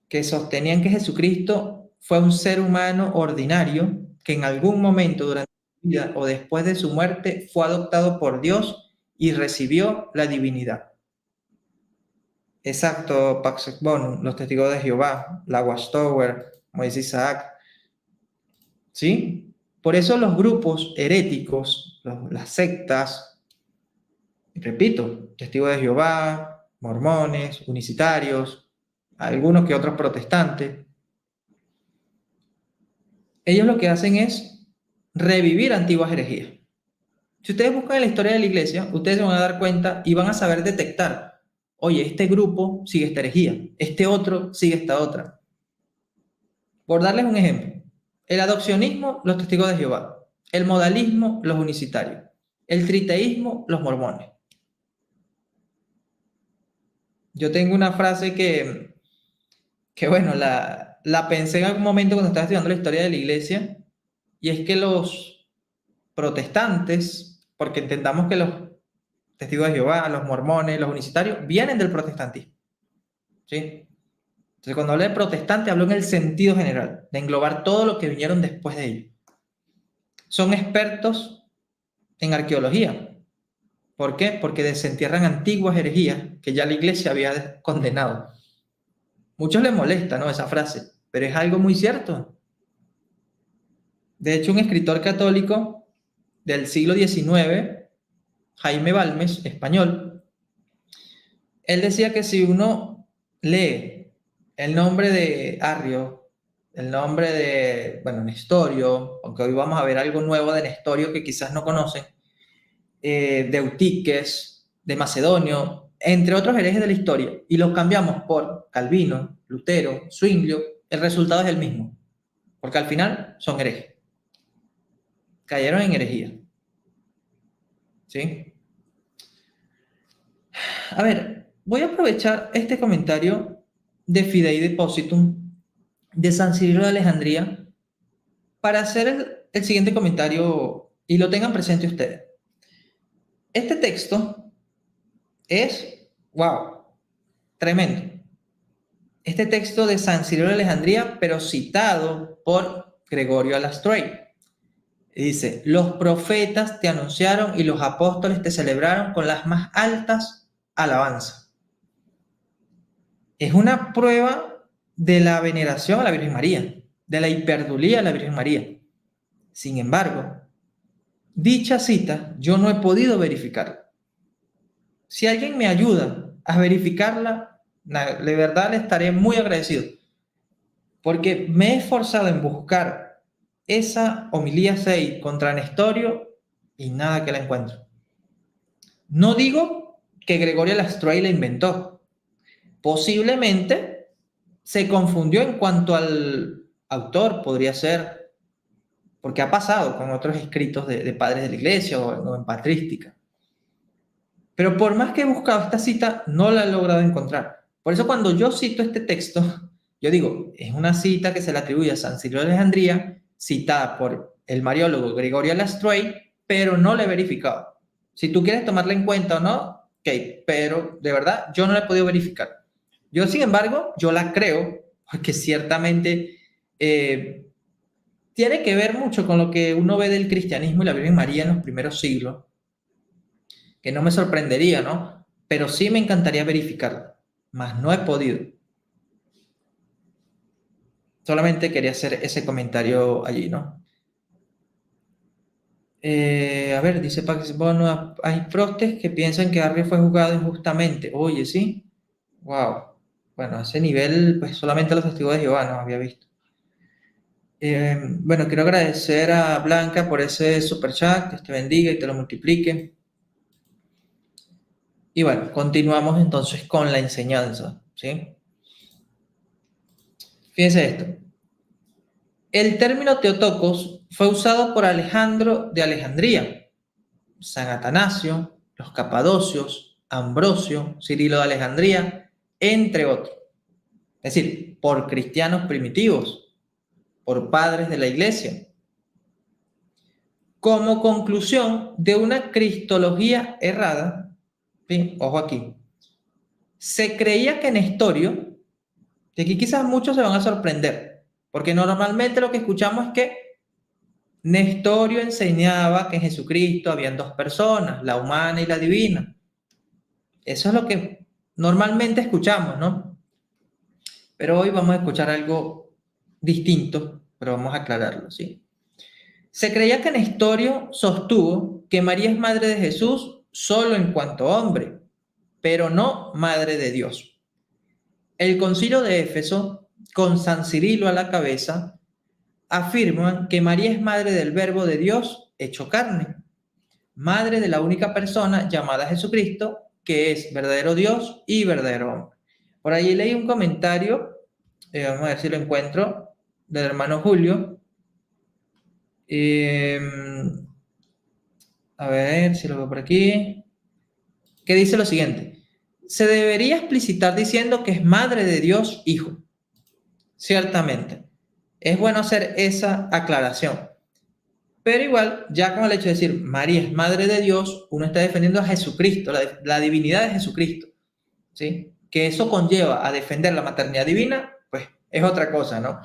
Speaker 1: que sostenían que Jesucristo fue un ser humano ordinario que en algún momento durante su vida o después de su muerte fue adoptado por Dios y recibió la divinidad? Exacto, Pax Ex Bonum, los testigos de Jehová, la Watchtower, Moisés Isaac, ¿sí? Por eso los grupos heréticos, las sectas, repito, testigos de Jehová, mormones, unicitarios, algunos que otros protestantes, ellos lo que hacen es revivir antiguas herejías. Si ustedes buscan en la historia de la iglesia, ustedes se van a dar cuenta y van a saber detectar, oye, este grupo sigue esta herejía, este otro sigue esta otra. Por darles un ejemplo, el adopcionismo, los testigos de Jehová, el modalismo, los unicitarios, el triteísmo, los mormones. Yo tengo una frase que bueno, la pensé en algún momento cuando estaba estudiando la historia de la iglesia, y es que los protestantes, porque entendamos que los testigos de Jehová, los mormones, los unicitarios, vienen del protestantismo, ¿sí? Entonces, cuando hablo de protestante, hablo en el sentido general, de englobar todo lo que vinieron después de ellos. Son expertos en arqueología. ¿Por qué? Porque desentierran antiguas herejías que ya la iglesia había condenado. Muchos les molesta, ¿no?, esa frase, pero es algo muy cierto. De hecho, un escritor católico del siglo XIX, Jaime Balmes, español, él decía que si uno lee el nombre de Arrio, el nombre de, bueno, Nestorio, aunque hoy vamos a ver algo nuevo de Nestorio que quizás no conocen, de Eutiques, de Macedonio, entre otros herejes de la historia, y los cambiamos por Calvino, Lutero, Zwinglio, el resultado es el mismo, porque al final son herejes. Cayeron en herejía. ¿Sí? A ver, voy a aprovechar este comentario de Fidei Depositum de San Cirilo de Alejandría para hacer el siguiente comentario y lo tengan presente ustedes. Este texto es, wow, tremendo. Este texto de San Cirilo de Alejandría, pero citado por Gregorio Alastray. Dice, los profetas te anunciaron y los apóstoles te celebraron con las más altas alabanzas. Es una prueba de la veneración a la Virgen María, de la hiperdulía a la Virgen María. Sin embargo, dicha cita yo no he podido verificarla. Si alguien me ayuda a verificarla, de verdad le estaré muy agradecido, porque me he esforzado en buscar esa homilía 6 contra Nestorio y nada que la encuentro. No digo que Gregorio Alastray la inventó. Posiblemente se confundió en cuanto al autor, podría ser, porque ha pasado con otros escritos de padres de la iglesia o en patrística. Pero por más que he buscado esta cita, no la he logrado encontrar. Por eso cuando yo cito este texto, yo digo, es una cita que se le atribuye a San Cirilo de Alejandría, citada por el mariólogo Gregorio Alastray, pero no la he verificado. Si tú quieres tomarla en cuenta o no, ok, pero de verdad yo no la he podido verificar. Yo, sin embargo, yo la creo, porque ciertamente tiene que ver mucho con lo que uno ve del cristianismo y la Virgen María en los primeros siglos, que no me sorprendería, ¿no? Pero sí me encantaría verificarlo, mas no he podido. Solamente quería hacer ese comentario allí, ¿no? A ver, dice Pax, bueno, hay prostes que piensan que Harry fue juzgado injustamente. Oye, ¿sí? Wow. Bueno, a ese nivel, pues solamente los testigos de Jehová no había visto. Bueno, quiero agradecer a Blanca por ese super chat, que te bendiga y te lo multiplique. Y bueno, continuamos entonces con la enseñanza, ¿sí? Fíjense esto. El término Teotocos fue usado por Alejandro de Alejandría, San Atanasio, los Capadocios, Ambrosio, Cirilo de Alejandría, entre otros. Es decir, por cristianos primitivos, por padres de la iglesia, como conclusión de una cristología errada. ¿Sí? Ojo aquí. Se creía que Nestorio, y aquí quizás muchos se van a sorprender, porque normalmente lo que escuchamos es que Nestorio enseñaba que en Jesucristo habían dos personas, la humana y la divina. Eso es lo que normalmente escuchamos, ¿no? Pero hoy vamos a escuchar algo distinto, pero vamos a aclararlo, ¿sí? Se creía que Nestorio sostuvo que María es madre de Jesús solo en cuanto hombre, pero no madre de Dios. El concilio de Éfeso, con San Cirilo a la cabeza, afirman que María es madre del Verbo de Dios hecho carne, madre de la única persona llamada Jesucristo, que es verdadero Dios y verdadero hombre. Por ahí leí un comentario, vamos a ver si lo encuentro, del hermano Julio. A ver si lo veo por aquí. Que dice lo siguiente. Se debería explicitar diciendo que es madre de Dios Hijo. Ciertamente. Es bueno hacer esa aclaración. Pero igual, ya con el hecho de decir María es madre de Dios, uno está defendiendo a Jesucristo, la divinidad de Jesucristo, ¿sí? Que eso conlleva a defender la maternidad divina, pues es otra cosa, ¿no?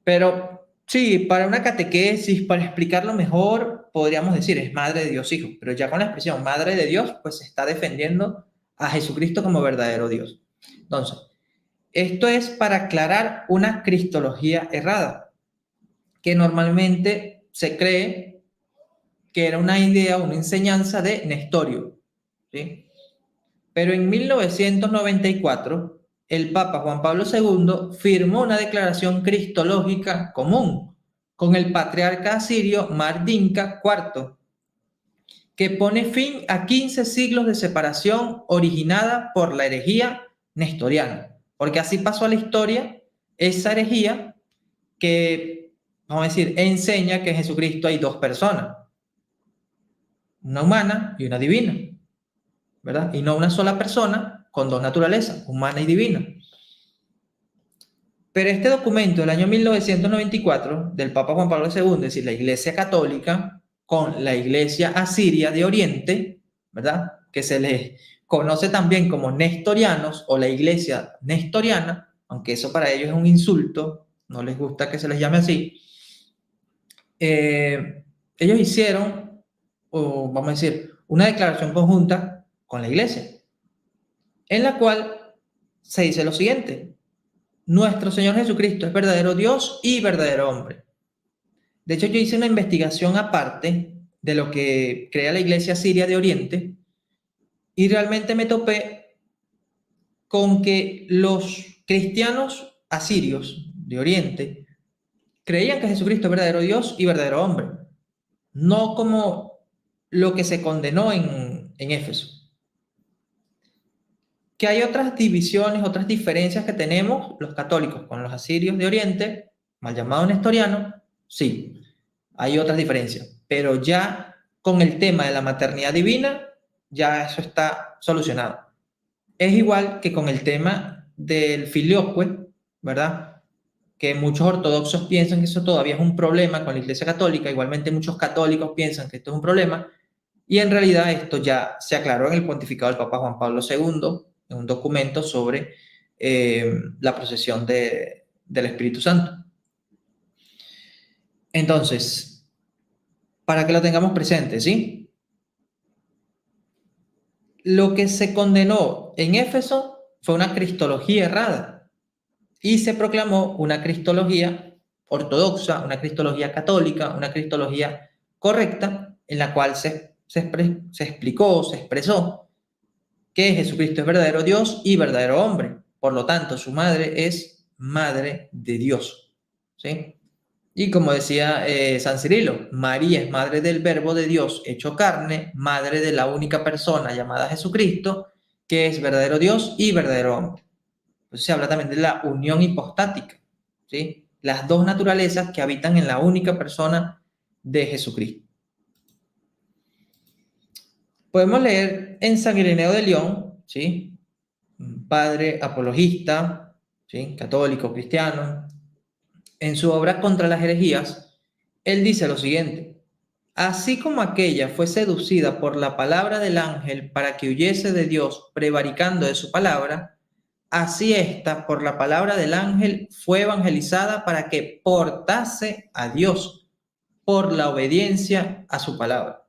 Speaker 1: Pero sí, para una catequesis, para explicarlo mejor, podríamos decir es madre de Dios Hijo, pero ya con la expresión madre de Dios, pues se está defendiendo a Jesucristo como verdadero Dios. Entonces, esto es para aclarar una cristología errada, que normalmente se cree que era una idea, una enseñanza de Nestorio, ¿sí? Pero en 1994, el Papa Juan Pablo II firmó una declaración cristológica común con el patriarca asirio Mardinka IV, que pone fin a 15 siglos de separación originada por la herejía nestoriana, porque así pasó a la historia esa herejía que, vamos a decir, enseña que en Jesucristo hay dos personas, una humana y una divina, ¿verdad? Y no una sola persona con dos naturalezas, humana y divina. Pero este documento del año 1994 del Papa Juan Pablo II, es decir, la Iglesia Católica con la Iglesia Asiria de Oriente, ¿verdad? Que se les conoce también como nestorianos o la Iglesia nestoriana, aunque eso para ellos es un insulto, no les gusta que se les llame así. Ellos hicieron, o vamos a decir, una declaración conjunta con la Iglesia, en la cual se dice lo siguiente: nuestro Señor Jesucristo es verdadero Dios y verdadero hombre. De hecho, yo hice una investigación aparte de lo que crea la Iglesia Siria de Oriente y realmente me topé con que los cristianos asirios de Oriente creían que Jesucristo es verdadero Dios y verdadero hombre, no como lo que se condenó en Éfeso. Que hay otras divisiones, otras diferencias que tenemos los católicos con los asirios de Oriente, mal llamados nestorianos, sí, hay otras diferencias, pero ya con el tema de la maternidad divina, ya eso está solucionado. Es igual que con el tema del filioque, ¿verdad? Que muchos ortodoxos piensan que eso todavía es un problema con la Iglesia Católica, igualmente muchos católicos piensan que esto es un problema, y en realidad esto ya se aclaró en el pontificado del Papa Juan Pablo II, en un documento sobre la procesión del Espíritu Santo. Entonces, para que lo tengamos presente, ¿sí? Lo que se condenó en Éfeso fue una cristología errada y se proclamó una cristología ortodoxa, una cristología católica, una cristología correcta, en la cual se explicó, se expresó que Jesucristo es verdadero Dios y verdadero hombre. Por lo tanto, su madre es madre de Dios. ¿Sí? Y como decía San Cirilo, María es madre del Verbo de Dios hecho carne, madre de la única persona llamada Jesucristo, que es verdadero Dios y verdadero hombre. Entonces se habla también de la unión hipostática, ¿sí? Las dos naturalezas que habitan en la única persona de Jesucristo. Podemos leer en San Ireneo de León, ¿sí? Un padre apologista, ¿sí? Católico, cristiano. En su obra Contra las herejías, él dice lo siguiente: así como aquella fue seducida por la palabra del ángel para que huyese de Dios, prevaricando de su palabra, así ésta, por la palabra del ángel, fue evangelizada para que portase a Dios por la obediencia a su palabra.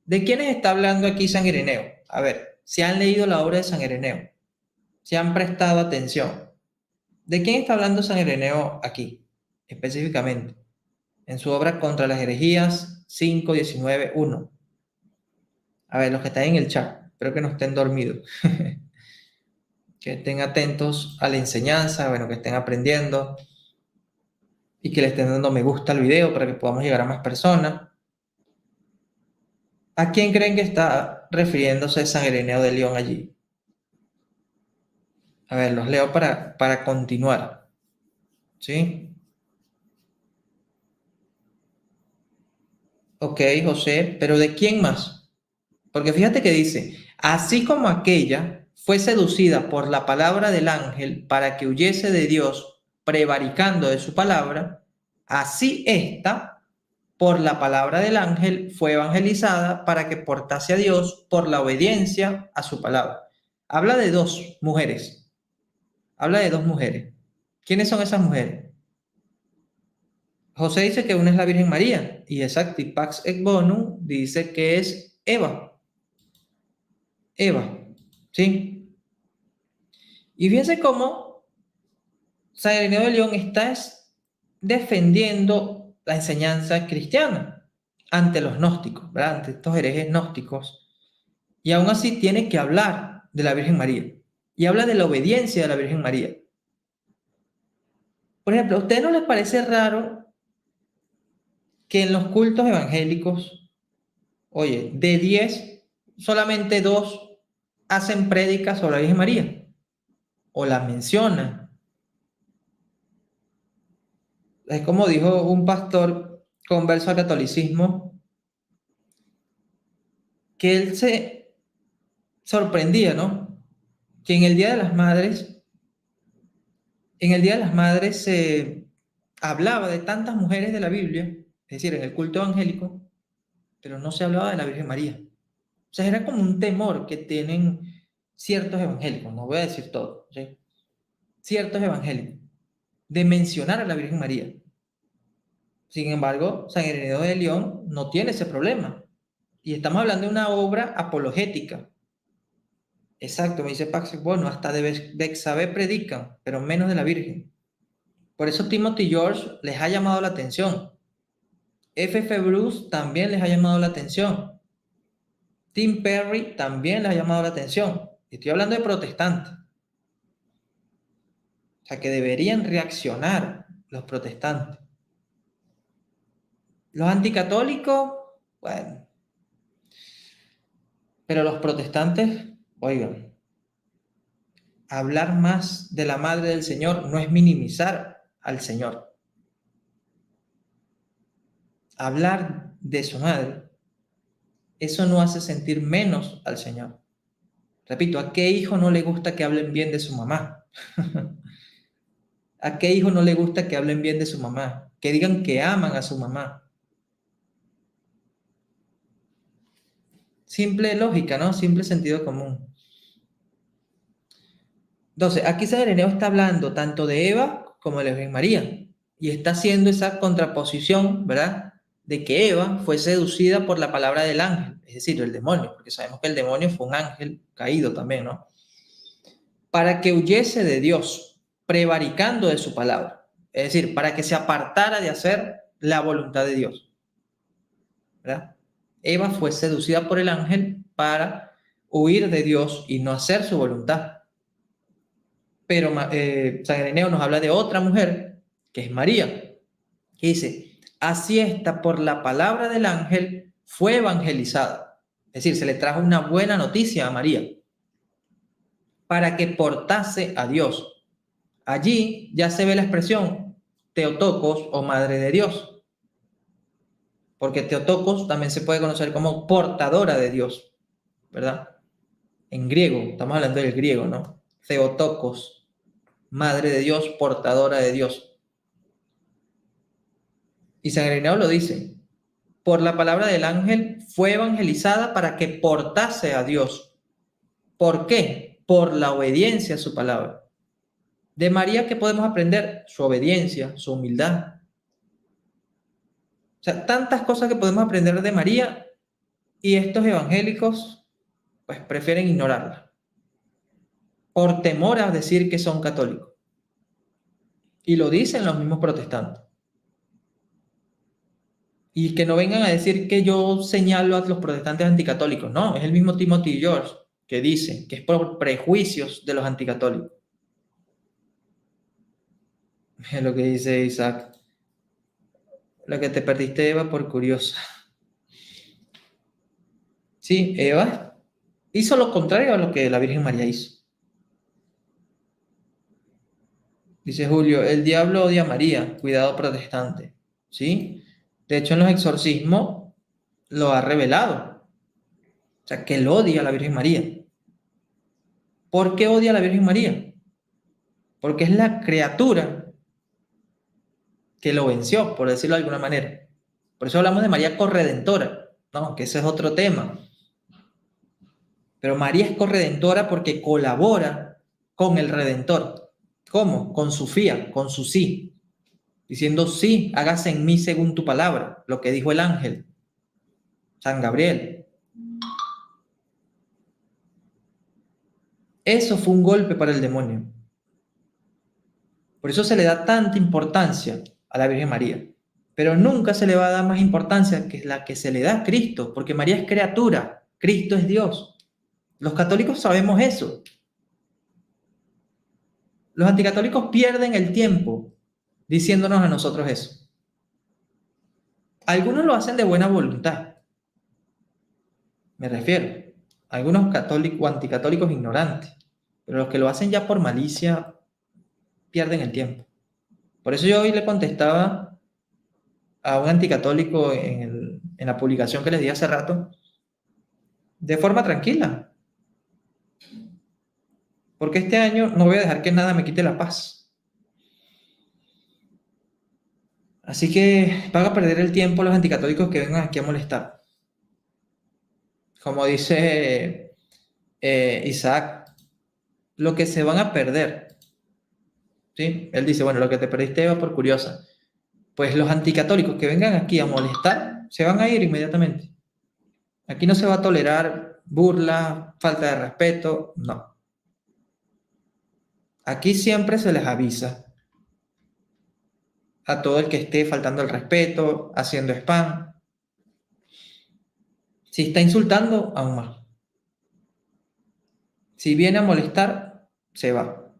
Speaker 1: ¿De quiénes está hablando aquí San Ireneo? A ver, si han leído la obra de San Ireneo, si han prestado atención. ¿De quién está hablando San Ireneo aquí, específicamente? En su obra Contra las herejías 5.19.1. A ver, los que están en el chat, espero que no estén dormidos. Que estén atentos a la enseñanza, bueno, que estén aprendiendo y que le estén dando me gusta al video para que podamos llegar a más personas. ¿A quién creen que está refiriéndose San Ireneo de León allí? A ver, los leo para continuar. ¿Sí? Ok, José, pero ¿de quién más? Porque fíjate que dice, así como aquella fue seducida por la palabra del ángel para que huyese de Dios, prevaricando de su palabra, así ésta, por la palabra del ángel, fue evangelizada para que portase a Dios por la obediencia a su palabra. Habla de dos mujeres. Habla de dos mujeres. ¿Quiénes son esas mujeres? José dice que una es la Virgen María y exacto, y Pax et Bonum dice que es Eva. Eva, ¿sí? Y fíjense cómo San Ireneo de León está defendiendo la enseñanza cristiana ante los gnósticos, ¿verdad? Ante estos herejes gnósticos. Y aún así tiene que hablar de la Virgen María. Y habla de la obediencia de la Virgen María. Por ejemplo, ¿a ustedes no les parece raro que en los cultos evangélicos, oye, de 10, solamente 2 hacen prédicas sobre la Virgen María? O la mencionan. Es como dijo un pastor converso al catolicismo, que él se sorprendía, ¿no? Que en el Día de las Madres En el Día de las Madres se hablaba de tantas mujeres de la Biblia, es decir, en el culto evangélico, pero no se hablaba de la Virgen María. O sea, era como un temor que tienen ciertos evangélicos, no voy a decir todo, ¿sí? Ciertos evangélicos, de mencionar a la Virgen María. Sin embargo, San Ireneo de León no tiene ese problema. Y estamos hablando de una obra apologética. Exacto, me dice Pax, bueno, hasta de Bexabé predican, pero menos de la Virgen. Por eso Timothy George les ha llamado la atención. F. Bruce también les ha llamado la atención. Tim Perry también les ha llamado la atención. Estoy hablando de protestantes. O sea, que deberían reaccionar los protestantes. Los anticatólicos, bueno, pero los protestantes, oigan, hablar más de la madre del Señor no es minimizar al Señor. Hablar de su madre, eso no hace sentir menos al Señor. Repito, ¿a qué hijo no le gusta que hablen bien de su mamá? ¿A qué hijo no le gusta que hablen bien de su mamá? Que digan que aman a su mamá. Simple lógica, ¿no? Simple sentido común. Entonces, aquí San Ireneo está hablando tanto de Eva como de la Virgen María. Y está haciendo esa contraposición, ¿verdad? De que Eva fue seducida por la palabra del ángel, es decir, el demonio, porque sabemos que el demonio fue un ángel caído también, ¿no? Para que huyese de Dios, prevaricando de su palabra. Es decir, para que se apartara de hacer la voluntad de Dios, ¿verdad? Eva fue seducida por el ángel para huir de Dios y no hacer su voluntad. Pero San Ireneo nos habla de otra mujer, que es María, que dice, así esta por la palabra del ángel fue evangelizada. Es decir, se le trajo una buena noticia a María para que portase a Dios. Allí ya se ve la expresión Teotocos o Madre de Dios, porque Teotocos también se puede conocer como portadora de Dios, ¿verdad? En griego, estamos hablando del griego, ¿no? Theotokos, Madre de Dios, portadora de Dios. Y San Ireneo lo dice, por la palabra del ángel fue evangelizada para que portase a Dios. ¿Por qué? Por la obediencia a su palabra. De María, ¿qué podemos aprender? Su obediencia, su humildad. O sea, tantas cosas que podemos aprender de María y estos evangélicos pues prefieren ignorarla por temor a decir que son católicos. Y lo dicen los mismos protestantes. Y que no vengan a decir que yo señalo a los protestantes anticatólicos. No, es el mismo Timothy George que dice que es por prejuicios de los anticatólicos. Es lo que dice Isaac. Lo que te perdiste, Eva, por curiosa. Sí, Eva hizo lo contrario a lo que la Virgen María hizo. Dice Julio, el diablo odia a María, cuidado protestante. ¿Sí? De hecho, en los exorcismos lo ha revelado. O sea, que él odia a la Virgen María. ¿Por qué odia a la Virgen María? Porque es la criatura que lo venció, por decirlo de alguna manera. Por eso hablamos de María corredentora, ¿no? Que ese es otro tema. Pero María es corredentora porque colabora con el Redentor. ¿Cómo? Con su fía, con su sí. Diciendo, sí, hágase en mí según tu palabra, lo que dijo el ángel, San Gabriel. Eso fue un golpe para el demonio. Por eso se le da tanta importancia a la Virgen María. Pero nunca se le va a dar más importancia que la que se le da a Cristo, porque María es criatura, Cristo es Dios. Los católicos sabemos eso. Los anticatólicos pierden el tiempo diciéndonos a nosotros eso. Algunos lo hacen de buena voluntad. Me refiero. Algunos católicos o anticatólicos ignorantes. Pero los que lo hacen ya por malicia pierden el tiempo. Por eso yo hoy le contestaba a un anticatólico en la publicación que les di hace rato, de forma tranquila. Porque este año no voy a dejar que nada me quite la paz. Así que van a perder el tiempo los anticatólicos que vengan aquí a molestar. Como dice Isaac, lo que se van a perder, ¿sí? Él dice, bueno, lo que te perdiste va por curiosa. Pues los anticatólicos que vengan aquí a molestar se van a ir inmediatamente. Aquí no se va a tolerar burla, falta de respeto, no. Aquí siempre se les avisa a todo el que esté faltando el respeto, haciendo spam. Si está insultando, aún más. Si viene a molestar, se va.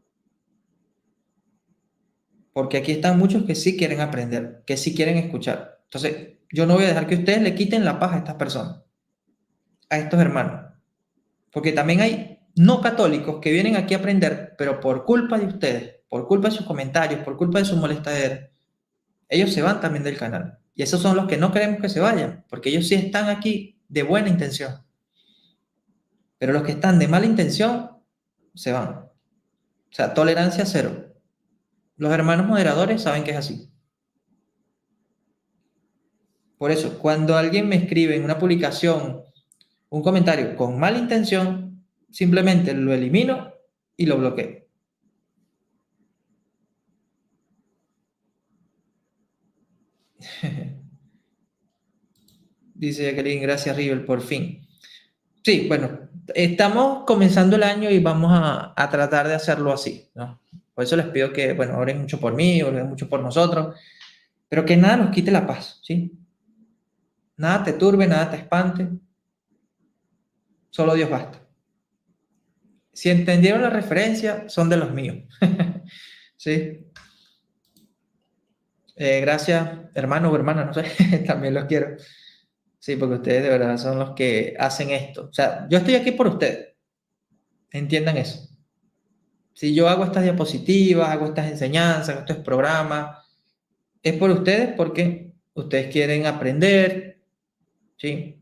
Speaker 1: Porque aquí están muchos que sí quieren aprender, que sí quieren escuchar. Entonces, yo no voy a dejar que ustedes le quiten la paz a estas personas, a estos hermanos. Porque también hay no católicos que vienen aquí a aprender, pero por culpa de ustedes, por culpa de sus comentarios, por culpa de su molestadera, ellos se van también del canal. Y esos son los que no queremos que se vayan, porque ellos sí están aquí de buena intención. Pero los que están de mala intención, se van. O sea, tolerancia cero. Los hermanos moderadores saben que es así. Por eso, cuando alguien me escribe en una publicación un comentario con mala intención, simplemente lo elimino y lo bloqueo. Dice Jacqueline, gracias River, por fin. Sí, bueno, estamos comenzando el año y vamos a tratar de hacerlo así, ¿no? Por eso les pido que, bueno, oren mucho por mí, oren mucho por nosotros, pero que nada nos quite la paz, ¿sí? Nada te turbe, nada te espante, solo Dios basta. Si entendieron la referencia, son de los míos. ¿Sí? Gracias, hermano o hermana, no sé, también los quiero. Sí, porque ustedes de verdad son los que hacen esto. O sea, yo estoy aquí por ustedes, entiendan eso. Si yo hago estas diapositivas, hago estas enseñanzas, hago estos programas, es por ustedes porque ustedes quieren aprender, ¿sí?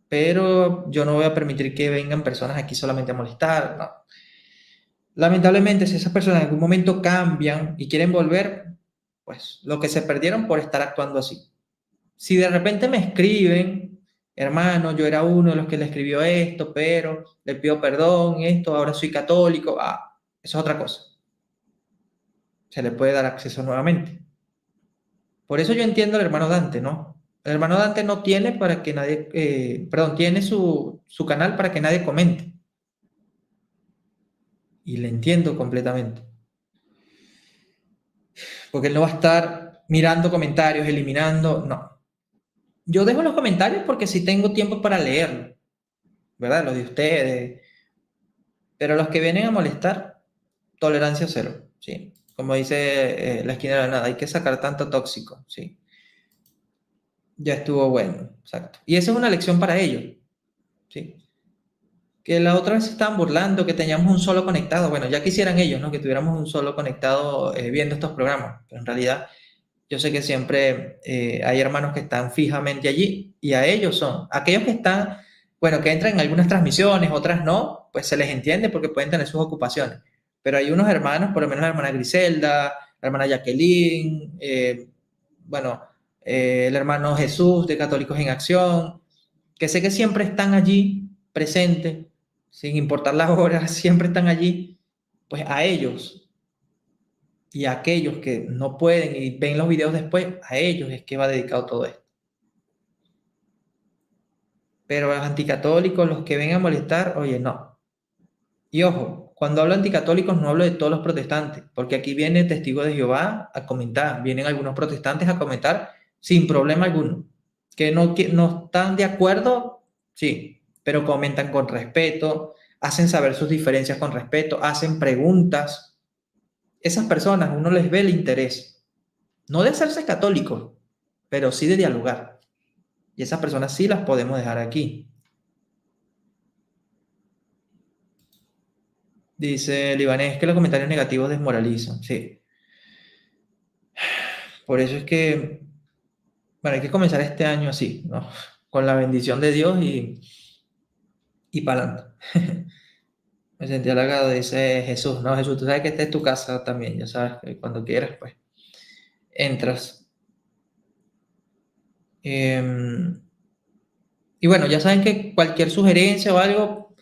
Speaker 1: Pero yo no voy a permitir que vengan personas aquí solamente a molestar, no. Lamentablemente, si esas personas en algún momento cambian y quieren volver, pues lo que se perdieron por estar actuando así. Si de repente me escriben, hermano, yo era uno de los que le escribió esto, pero le pido perdón, esto, ahora soy católico, eso es otra cosa. Se le puede dar acceso nuevamente. Por eso yo entiendo al hermano Dante, ¿no? El hermano Dante no tiene para que nadie, perdón, tiene su canal para que nadie comente. Y le entiendo completamente. Porque él no va a estar mirando comentarios, eliminando, no. Yo dejo los comentarios porque sí tengo tiempo para leerlo, ¿verdad? Los de ustedes. Pero los que vienen a molestar, tolerancia cero, ¿sí? Como dice la esquina de la nada, hay que sacar tanto tóxico, ¿sí? Ya estuvo bueno, exacto. Y esa es una lección para ellos, ¿sí? Que la otra vez se estaban burlando que teníamos un solo conectado. Bueno, ya quisieran ellos, ¿no? Que tuviéramos un solo conectado viendo estos programas. Pero en realidad, yo sé que siempre hay hermanos que están fijamente allí y a ellos son. Aquellos que están, bueno, que entran en algunas transmisiones, otras no, pues se les entiende porque pueden tener sus ocupaciones. Pero hay unos hermanos, por lo menos la hermana Griselda, la hermana Jacqueline, bueno, el hermano Jesús de Católicos en Acción, que sé que siempre están allí presentes, sin importar las horas, siempre están allí, pues a ellos y a aquellos que no pueden y ven los videos después, a ellos es que va dedicado todo esto. Pero a los anticatólicos, los que ven a molestar, oye, no. Y ojo, cuando hablo de anticatólicos no hablo de todos los protestantes, porque aquí viene Testigo de Jehová a comentar, vienen algunos protestantes a comentar sin problema alguno. Que no están de acuerdo, sí, pero comentan con respeto, hacen saber sus diferencias con respeto, hacen preguntas. Esas personas, uno les ve el interés, no de hacerse católicos, pero sí de dialogar. Y esas personas sí las podemos dejar aquí. Dice el Libanés que los comentarios negativos desmoralizan. Sí, por eso es que, bueno, hay que comenzar este año así, ¿no? Con la bendición de Dios y para adelante. Me sentí halagado, dice Jesús, ¿no? Jesús, tú sabes que esta es tu casa también, ya sabes que cuando quieras, pues, entras. Y bueno, ya saben que cualquier sugerencia o algo,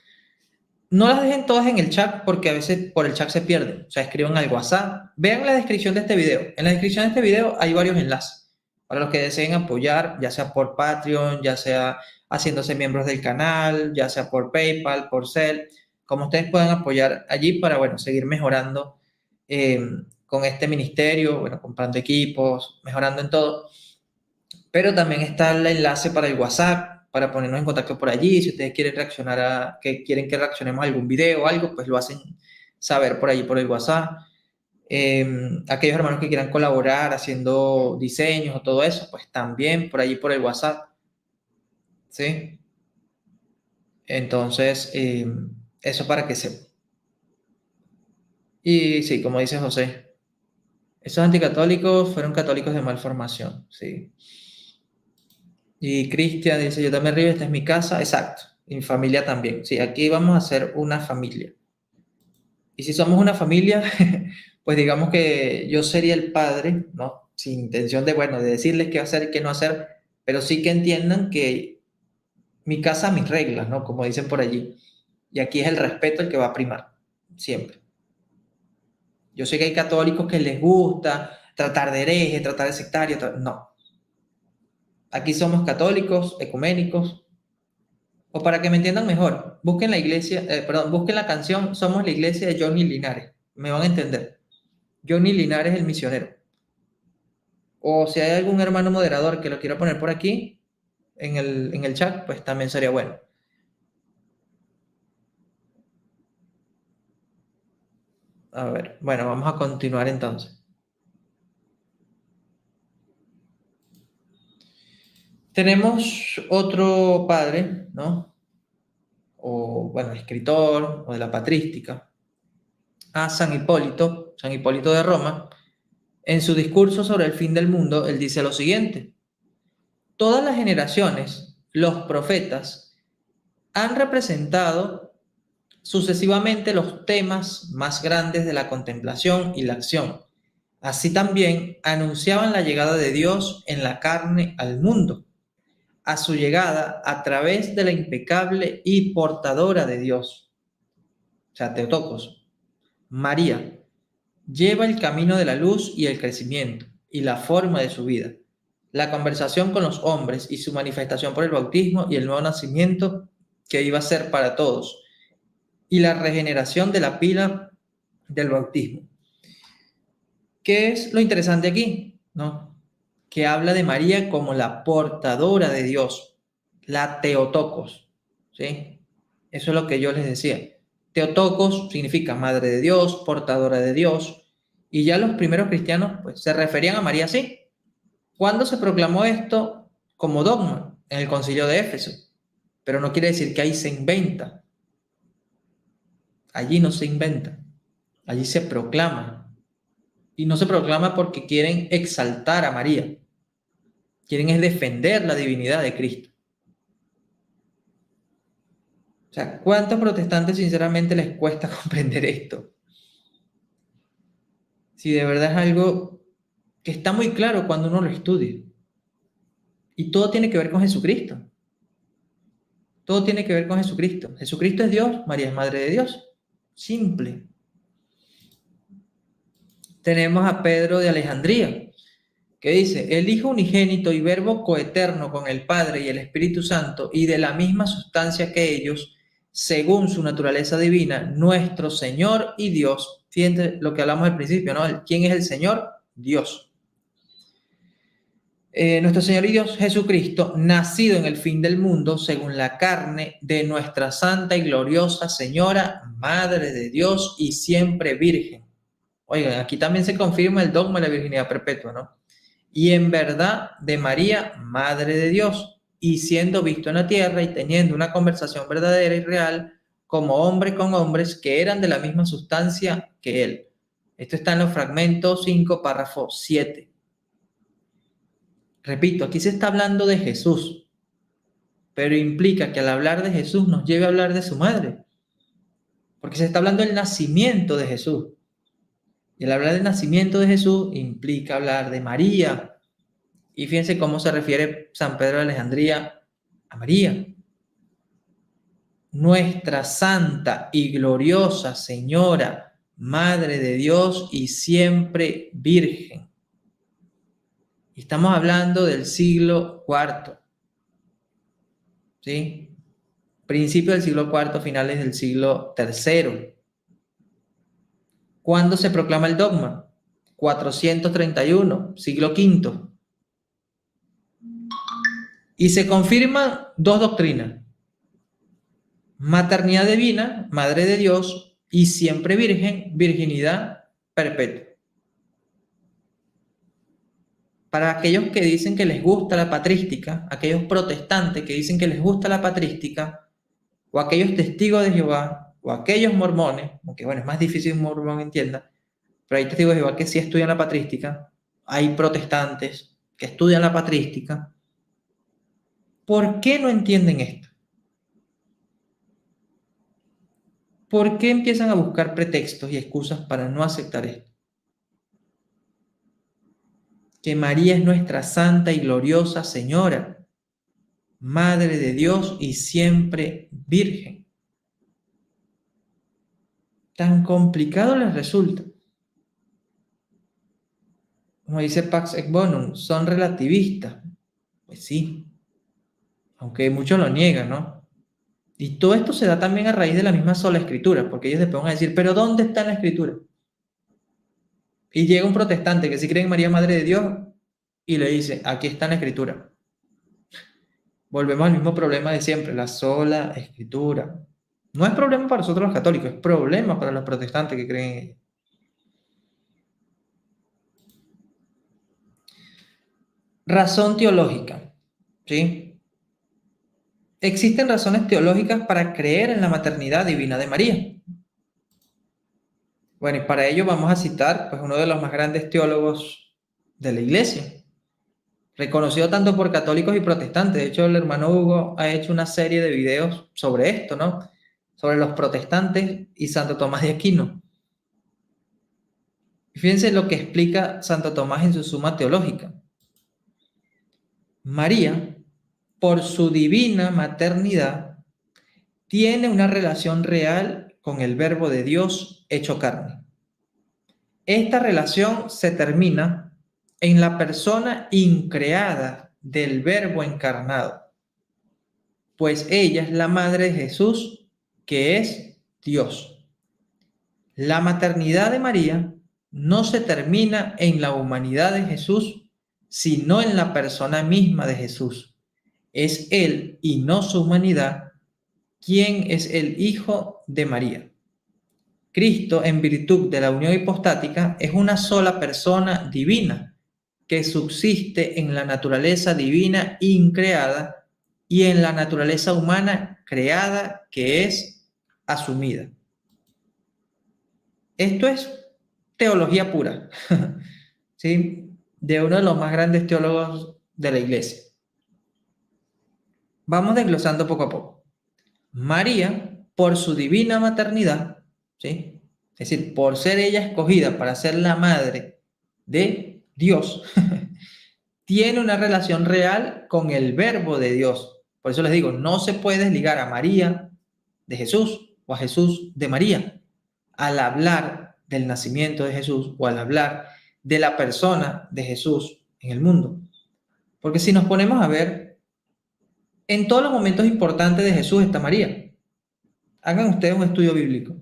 Speaker 1: no las dejen todas en el chat porque a veces por el chat se pierden. O sea, escriban al WhatsApp. Vean la descripción de este video. En la descripción de este video hay varios enlaces para los que deseen apoyar, ya sea por Patreon, ya sea haciéndose miembros del canal, ya sea por PayPal, por Zelle, como ustedes puedan apoyar allí para, bueno, seguir mejorando eh, con este ministerio, bueno, comprando equipos, mejorando en todo. Pero también está el enlace para el WhatsApp, para ponernos en contacto por allí. Si ustedes quieren reaccionar que quieren que reaccionemos a algún video o algo, pues lo hacen saber por allí por el WhatsApp. Aquellos hermanos que quieran colaborar haciendo diseños o todo eso, pues también por allí por el WhatsApp, ¿sí? Entonces, eso para que sepan. Y sí, como dice José, esos anticatólicos fueron católicos de malformación, sí. Y Cristian dice, yo también río, esta es mi casa. Exacto, y mi familia también. Sí, aquí vamos a ser una familia. Y si somos una familia, pues digamos que yo sería el padre, ¿no? Sin intención de, bueno, de decirles qué hacer y qué no hacer, pero sí que entiendan que mi casa, mis reglas, ¿no? Como dicen por allí. Y aquí es el respeto el que va a primar, siempre. Yo sé que hay católicos que les gusta tratar de hereje, tratar de sectario, no. Aquí somos católicos, ecuménicos. O para que me entiendan mejor, busquen la iglesia, perdón, busquen la canción Somos la iglesia de Johnny Linares. Me van a entender. Johnny Linares el misionero. O si hay algún hermano moderador que lo quiera poner por aquí en el chat, pues también sería bueno. A ver, bueno, vamos a continuar entonces. Tenemos otro padre, ¿no? O bueno, escritor o de la patrística, a San Hipólito de Roma. En su discurso sobre el fin del mundo, él dice lo siguiente: todas las generaciones, los profetas, han representado sucesivamente los temas más grandes de la contemplación y la acción. Así también anunciaban la llegada de Dios en la carne al mundo, a su llegada a través de la impecable y portadora de Dios, o sea, Teotocos, María. Lleva el camino de la luz y el crecimiento y la forma de su vida, la conversación con los hombres y su manifestación por el bautismo y el nuevo nacimiento que iba a ser para todos, y la regeneración de la pila del bautismo. ¿Qué es lo interesante aquí? ¿No? Que habla de María como la portadora de Dios, la Teotocos, ¿sí? Eso es lo que yo les decía. Teotocos significa madre de Dios, portadora de Dios, y ya los primeros cristianos pues, se referían a María así. ¿Cuándo se proclamó esto como dogma? En el concilio de Éfeso. Pero no quiere decir que ahí se inventa. Allí no se inventa. Allí se proclama. Y no se proclama porque quieren exaltar a María. Quieren es defender la divinidad de Cristo. O sea, ¿cuántos protestantes sinceramente les cuesta comprender esto? Si de verdad es algo que está muy claro cuando uno lo estudia. Y todo tiene que ver con Jesucristo. Todo tiene que ver con Jesucristo. Jesucristo es Dios, María es Madre de Dios. Simple. Tenemos a Pedro de Alejandría, que dice, el Hijo unigénito y Verbo coeterno con el Padre y el Espíritu Santo, y de la misma sustancia que ellos, según su naturaleza divina, nuestro Señor y Dios. Fíjense lo que hablamos al principio, ¿no? ¿Quién es el Señor? Dios. Nuestro Señor y Dios Jesucristo, nacido en el fin del mundo, según la carne de nuestra santa y gloriosa Señora, Madre de Dios y siempre Virgen. Oigan, aquí también se confirma el dogma de la virginidad perpetua, ¿no? Y en verdad de María, Madre de Dios, y siendo visto en la tierra y teniendo una conversación verdadera y real, como hombre con hombres que eran de la misma sustancia que él. Esto está en los fragmentos 5, párrafo 7. Repito, aquí se está hablando de Jesús, pero implica que al hablar de Jesús nos lleve a hablar de su madre, porque se está hablando del nacimiento de Jesús. Y al hablar del nacimiento de Jesús implica hablar de María Y fíjense cómo se refiere San Pedro de Alejandría a María. Nuestra santa y gloriosa Señora, Madre de Dios y siempre Virgen. Estamos hablando del siglo IV, ¿sí? Principio del siglo IV, finales del siglo III. ¿Cuándo se proclama el dogma? 431, siglo V. Y se confirman dos doctrinas: maternidad divina, Madre de Dios, y siempre Virgen, virginidad perpetua. Para aquellos que dicen que les gusta la patrística, aquellos protestantes que dicen que les gusta la patrística, o aquellos testigos de Jehová, o aquellos mormones, aunque bueno, es más difícil que un mormón entienda, pero hay testigos de Jehová que sí estudian la patrística, hay protestantes que estudian la patrística. ¿Por qué no entienden esto? ¿Por qué empiezan a buscar pretextos y excusas para no aceptar esto? Que María es nuestra santa y gloriosa Señora, Madre de Dios y siempre Virgen. Tan complicado les resulta. Como dice Pax et Bonum, son relativistas. Pues sí, aunque muchos lo niegan, ¿no? Y todo esto se da también a raíz de la misma sola escritura, porque ellos después van a decir, pero ¿dónde está la escritura? Y llega un protestante que sí cree en María, Madre de Dios, y le dice, aquí está la escritura. Volvemos al mismo problema de siempre, la sola escritura. No es problema para nosotros los católicos, es problema para los protestantes que creen en ella. Razón teológica, ¿sí? Existen razones teológicas para creer en la maternidad divina de María. Bueno, y para ello vamos a citar pues, uno de los más grandes teólogos de la Iglesia, reconocido tanto por católicos y protestantes. De hecho, el hermano Hugo ha hecho una serie de videos sobre esto, ¿no? Sobre los protestantes y Santo Tomás de Aquino. Y fíjense lo que explica Santo Tomás en su Suma Teológica. María, por su divina maternidad, tiene una relación real con el Verbo de Dios hecho carne. Esta relación se termina en la persona increada del Verbo encarnado, pues ella es la madre de Jesús, que es Dios. La maternidad de María no se termina en la humanidad de Jesús, sino en la persona misma de Jesús. Es Él y no su humanidad quien es el Hijo de María. Cristo, en virtud de la unión hipostática, es una sola persona divina que subsiste en la naturaleza divina increada y en la naturaleza humana creada que es asumida. Esto es teología pura, ¿sí? De uno de los más grandes teólogos de la Iglesia. Vamos desglosando poco a poco. María, por su divina maternidad, ¿sí? Es decir, por ser ella escogida para ser la madre de Dios, tiene una relación real con el Verbo de Dios. Por eso les digo, no se puede desligar a María de Jesús o a Jesús de María al hablar del nacimiento de Jesús o al hablar de la persona de Jesús en el mundo. Porque si nos ponemos a ver, en todos los momentos importantes de Jesús está María. Hagan ustedes un estudio bíblico.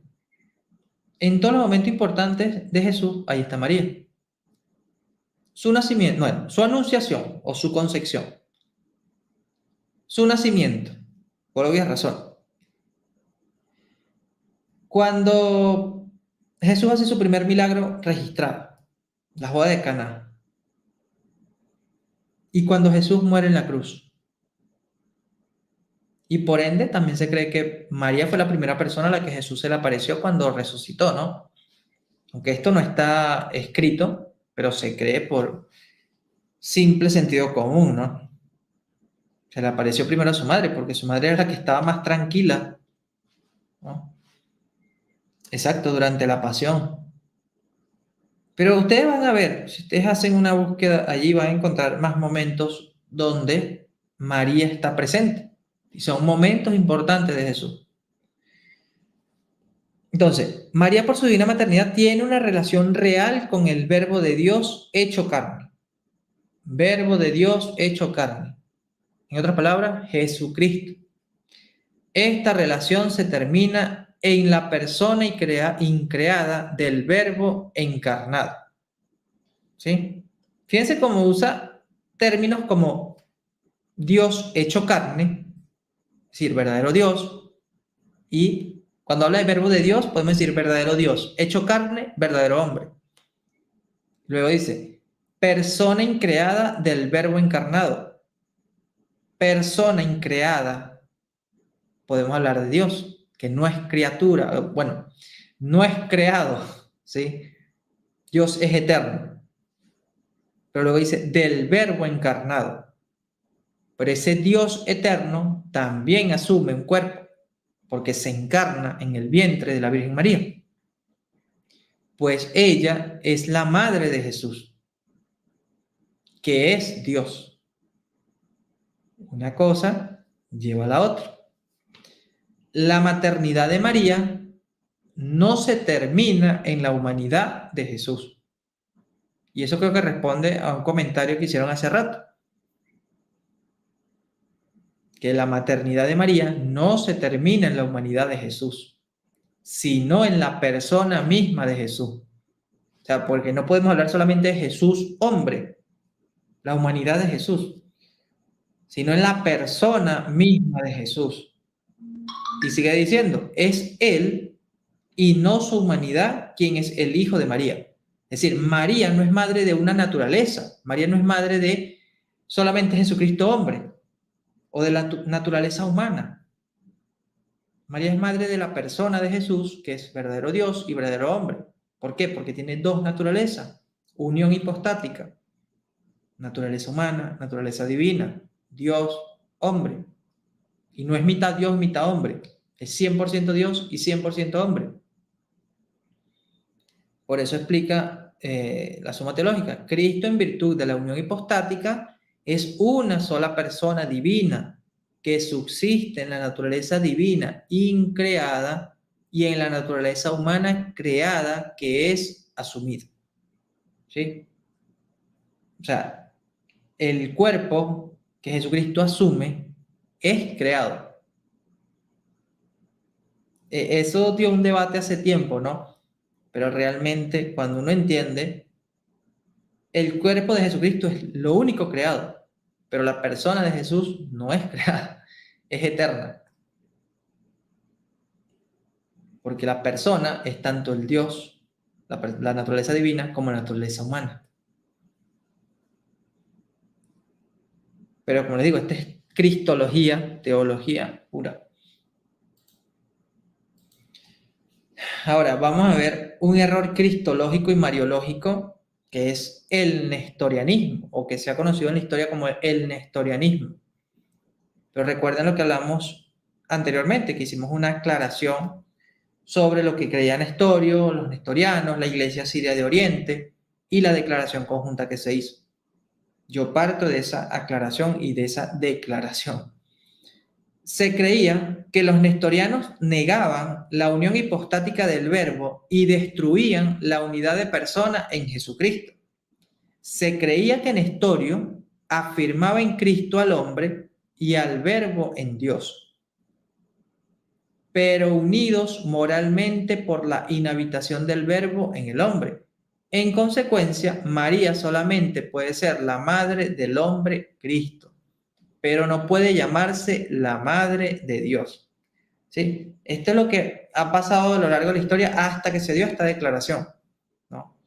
Speaker 1: En todos los momentos importantes de Jesús, ahí está María. Su nacimiento, bueno, su anunciación o su concepción. Su nacimiento, por obvias razones. Cuando Jesús hace su primer milagro registrado, la boda de Caná. Y cuando Jesús muere en la cruz. Y por ende también se cree que María fue la primera persona a la que Jesús se le apareció cuando resucitó, ¿no? Aunque esto no está escrito, pero se cree por simple sentido común, ¿no? Se le apareció primero a su madre, porque su madre era la que estaba más tranquila, ¿no? Exacto, durante la pasión. Pero ustedes van a ver, si ustedes hacen una búsqueda, allí van a encontrar más momentos donde María está presente. Y son momentos importantes de Jesús. Entonces, María por su divina maternidad tiene una relación real con el Verbo de Dios hecho carne. Verbo de Dios hecho carne. En otras palabras, Jesucristo. Esta relación se termina en la persona increada del Verbo encarnado. ¿Sí? Fíjense cómo usa términos como Dios hecho carne, es decir, verdadero Dios, y cuando habla de verbo de Dios, podemos decir verdadero Dios, hecho carne, verdadero hombre. Luego dice, persona increada del verbo encarnado. Persona increada, podemos hablar de Dios, que no es criatura, bueno, no es creado, ¿sí? Dios es eterno. Pero luego dice, del verbo encarnado. Pero ese Dios eterno también asume un cuerpo, porque se encarna en el vientre de la Virgen María. Pues ella es la madre de Jesús, que es Dios. Una cosa lleva a la otra. La maternidad de María no se termina en la humanidad de Jesús. Y eso creo que responde a un comentario que hicieron hace rato. Que la maternidad de María no se termina en la humanidad de Jesús, sino en la persona misma de Jesús. O sea, porque no podemos hablar solamente de Jesús hombre, la humanidad de Jesús, sino en la persona misma de Jesús. Y sigue diciendo, es Él y no su humanidad quien es el Hijo de María. Es decir, María no es madre de una naturaleza, María no es madre de solamente Jesucristo hombre o de la naturaleza humana. María es madre de la persona de Jesús, que es verdadero Dios y verdadero hombre. ¿Por qué? Porque tiene dos naturalezas, unión hipostática, naturaleza humana, naturaleza divina, Dios, hombre. Y no es mitad Dios, mitad hombre, es 100% Dios y 100% hombre. Por eso explica la suma teológica. Cristo, en virtud de la unión hipostática, es una sola persona divina que subsiste en la naturaleza divina increada y en la naturaleza humana creada que es asumida. ¿Sí? O sea, el cuerpo que Jesucristo asume es creado. Eso dio un debate hace tiempo, ¿no? Pero realmente cuando uno entiende, el cuerpo de Jesucristo es lo único creado, pero la persona de Jesús no es creada, es eterna. Porque la persona es tanto el Dios, la naturaleza divina, como la naturaleza humana. Pero como les digo, esta es cristología, teología pura. Ahora, vamos a ver un error cristológico y mariológico que es el nestorianismo, o que se ha conocido en la historia como el nestorianismo. Pero recuerden lo que hablamos anteriormente, que hicimos una aclaración sobre lo que creía Nestorio, los nestorianos, la Iglesia Siria de Oriente y la declaración conjunta que se hizo. Yo parto de esa aclaración y de esa declaración. Se creía que los nestorianos negaban la unión hipostática del Verbo y destruían la unidad de persona en Jesucristo. Se creía que Nestorio afirmaba en Cristo al hombre y al Verbo en Dios, pero unidos moralmente por la inhabitación del Verbo en el hombre. En consecuencia, María solamente puede ser la madre del hombre Cristo, pero no puede llamarse la madre de Dios. ¿Sí? Esto es lo que ha pasado a lo largo de la historia hasta que se dio esta declaración, ¿no?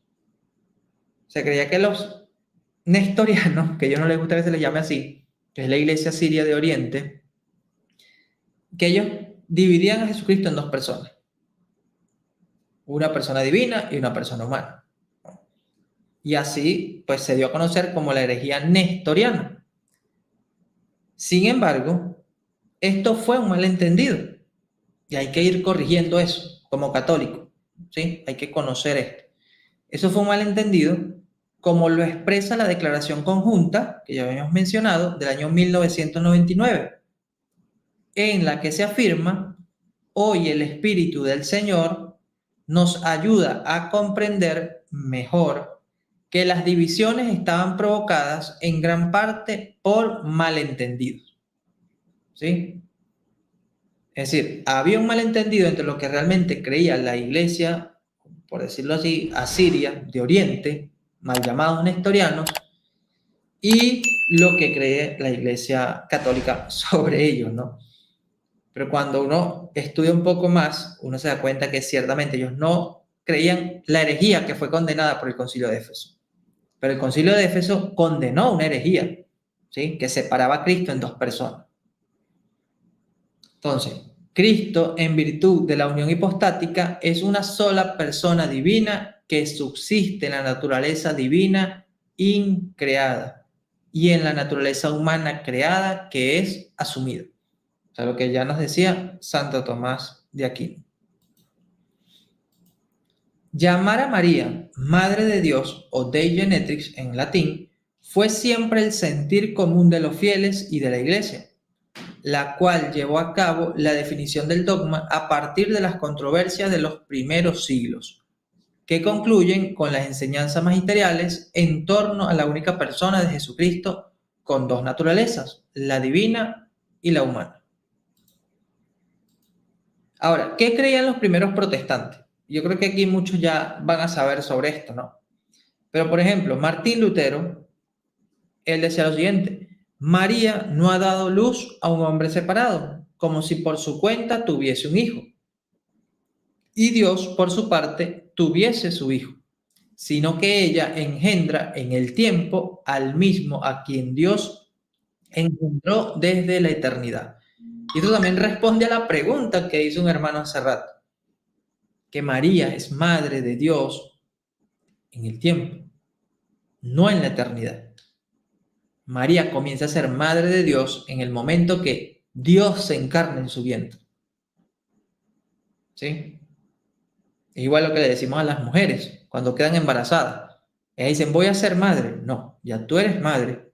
Speaker 1: Se creía que los nestorianos, que a ellos no les gusta que se les llame así, que es la Iglesia Siria de Oriente, que ellos dividían a Jesucristo en dos personas, una persona divina y una persona humana. Y así, pues se dio a conocer como la herejía nestoriana. Sin embargo, esto fue un malentendido y hay que ir corrigiendo eso como católico, ¿sí? Hay que conocer esto. Eso fue un malentendido, como lo expresa la Declaración Conjunta, que ya habíamos mencionado, del año 1999, en la que se afirma: hoy el Espíritu del Señor nos ayuda a comprender mejor que las divisiones estaban provocadas en gran parte por malentendidos. ¿Sí? Es decir, había un malentendido entre lo que realmente creía la iglesia, por decirlo así, asiria, de Oriente, mal llamados nestorianos, y lo que cree la iglesia católica sobre ellos, ¿no? Pero cuando uno estudia un poco más, uno se da cuenta que ciertamente ellos no creían la herejía que fue condenada por el Concilio de Éfeso. Pero el Concilio de Éfeso condenó una herejía, ¿sí? Que separaba a Cristo en dos personas. Entonces, Cristo, en virtud de la unión hipostática, es una sola persona divina que subsiste en la naturaleza divina increada y en la naturaleza humana creada que es asumida. O sea, lo que ya nos decía Santo Tomás de Aquino. Llamar a María Madre de Dios o Dei Genetrix en latín fue siempre el sentir común de los fieles y de la Iglesia, la cual llevó a cabo la definición del dogma a partir de las controversias de los primeros siglos, que concluyen con las enseñanzas magisteriales en torno a la única persona de Jesucristo con dos naturalezas, la divina y la humana. Ahora, ¿qué creían los primeros protestantes? Yo creo que aquí muchos ya van a saber sobre esto, ¿no? Pero, por ejemplo, Martín Lutero, él decía lo siguiente: María no ha dado luz a un hombre separado, como si por su cuenta tuviese un hijo. Y Dios, por su parte, tuviese su hijo, sino que ella engendra en el tiempo al mismo a quien Dios engendró desde la eternidad. Y esto también responde a la pregunta que hizo un hermano hace rato, que María es madre de Dios en el tiempo, no en la eternidad. María comienza a ser madre de Dios en el momento que Dios se encarna en su vientre. ¿Sí? Es igual lo que le decimos a las mujeres cuando quedan embarazadas. Ellas dicen, voy a ser madre. No, ya tú eres madre,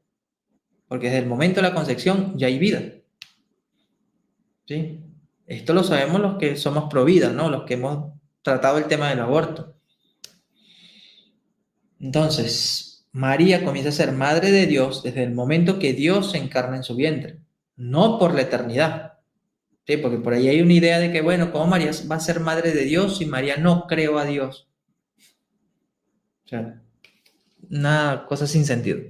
Speaker 1: porque desde el momento de la concepción ya hay vida. ¿Sí? Esto lo sabemos los que somos pro vida, ¿no? Los que hemos tratado el tema del aborto. Entonces, María comienza a ser madre de Dios desde el momento que Dios se encarna en su vientre, no por la eternidad. ¿Sí? Porque por ahí hay una idea de que, bueno, ¿cómo María va a ser madre de Dios si María no creó a Dios? O sea, una cosa sin sentido.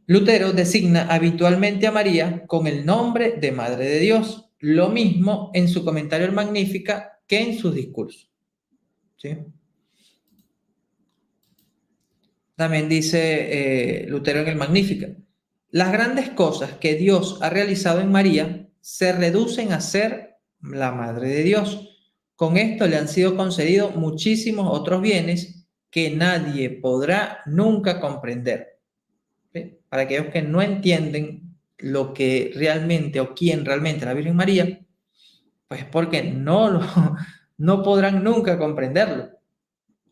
Speaker 1: Lutero designa habitualmente a María con el nombre de Madre de Dios, lo mismo en su comentario al Magnífica que en sus discursos. ¿Sí? También dice Lutero en el Magnífica: las grandes cosas que Dios ha realizado en María se reducen a ser la Madre de Dios. Con esto le han sido concedidos muchísimos otros bienes que nadie podrá nunca comprender. ¿Sí? Para aquellos que no entienden lo que realmente o quién realmente es la Virgen María, pues porque no podrán nunca comprenderlo,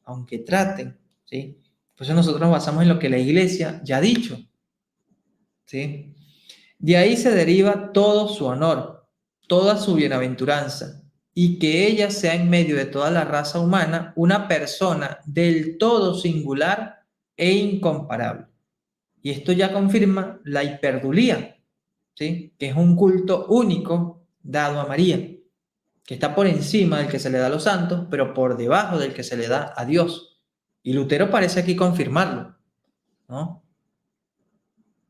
Speaker 1: aunque traten, ¿sí? Por eso nosotros nos basamos en lo que la Iglesia ya ha dicho, ¿sí? De ahí se deriva todo su honor, toda su bienaventuranza, y que ella sea en medio de toda la raza humana una persona del todo singular e incomparable. Y esto ya confirma la hiperdulía, ¿sí? Que es un culto único dado a María, que está por encima del que se le da a los santos, pero por debajo del que se le da a Dios. Y Lutero parece aquí confirmarlo, ¿no?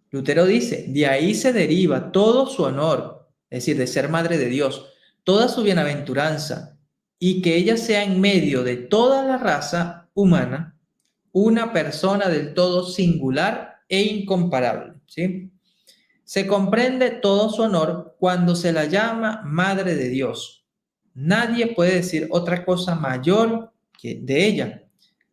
Speaker 1: Lutero dice, de ahí se deriva todo su honor, es decir, de ser madre de Dios, toda su bienaventuranza, y que ella sea en medio de toda la raza humana una persona del todo singular e incomparable, ¿sí? Se comprende todo su honor cuando se la llama Madre de Dios. Nadie puede decir otra cosa mayor que de ella.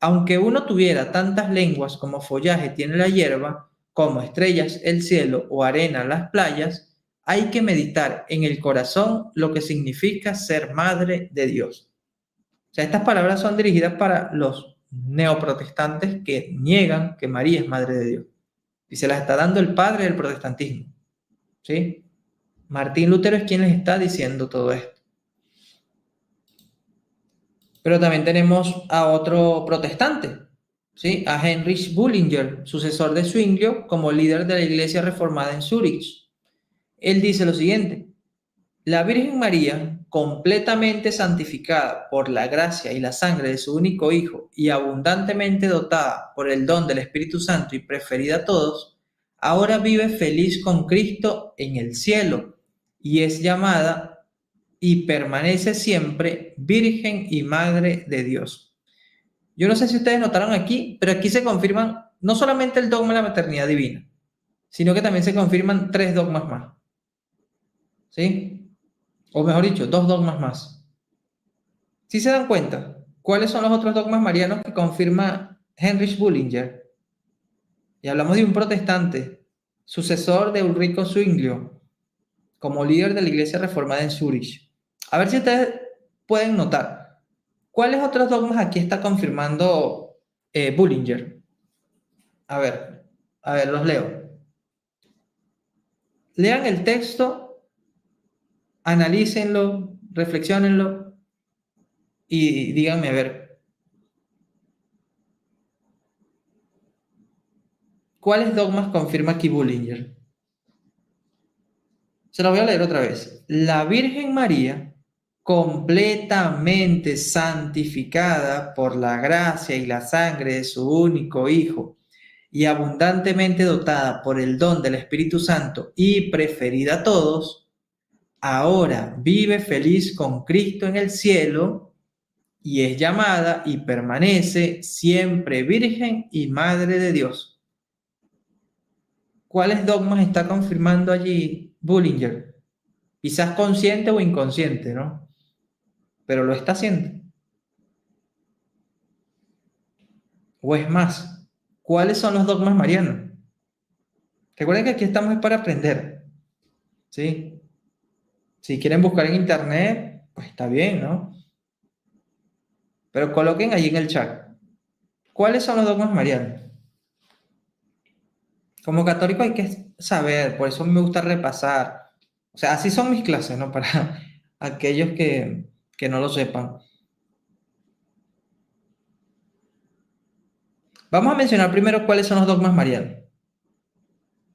Speaker 1: Aunque uno tuviera tantas lenguas como follaje tiene la hierba, como estrellas el cielo o arena las playas, hay que meditar en el corazón lo que significa ser Madre de Dios. O sea, estas palabras son dirigidas para los neoprotestantes que niegan que María es madre de Dios. Y se las está dando el padre del protestantismo. ¿Sí? Martín Lutero es quien les está diciendo todo esto. Pero también tenemos a otro protestante, ¿sí? A Heinrich Bullinger, sucesor de Zwinglio, como líder de la Iglesia Reformada en Zúrich. Él dice lo siguiente: la Virgen María, completamente santificada por la gracia y la sangre de su único Hijo y abundantemente dotada por el don del Espíritu Santo y preferida a todos, ahora vive feliz con Cristo en el cielo y es llamada y permanece siempre Virgen y Madre de Dios. Yo no sé si ustedes notaron aquí, pero aquí se confirman no solamente el dogma de la maternidad divina, sino que también se confirman 3 dogmas más. ¿Sí? O mejor dicho, 2 dogmas más. ¿Sí se dan cuenta? ¿Cuáles son los otros dogmas marianos que confirma Heinrich Bullinger? Y hablamos de un protestante, sucesor de Ulrico Zwinglio, como líder de la Iglesia Reformada en Zúrich. A ver si ustedes pueden notar. ¿Cuáles otros dogmas aquí está confirmando Bullinger? A ver, los leo. Lean el texto, analícenlo, reflexionenlo y díganme, a ver, ¿cuáles dogmas confirma aquí Bullinger? Se lo voy a leer otra vez. La Virgen María, completamente santificada por la gracia y la sangre de su único Hijo, y abundantemente dotada por el don del Espíritu Santo y preferida a todos, ahora vive feliz con Cristo en el cielo y es llamada y permanece siempre Virgen y Madre de Dios. ¿Cuáles dogmas está confirmando allí Bullinger? Quizás consciente o inconsciente, ¿no? Pero lo está haciendo. O es más, ¿cuáles son los dogmas marianos? Recuerden que aquí estamos para aprender, ¿sí? Si quieren buscar en internet, pues está bien, ¿no? Pero coloquen allí en el chat. ¿Cuáles son los dogmas marianos? Como católico hay que saber, por eso me gusta repasar. O sea, así son mis clases, ¿no? Para aquellos que no lo sepan. Vamos a mencionar primero cuáles son los dogmas marianos.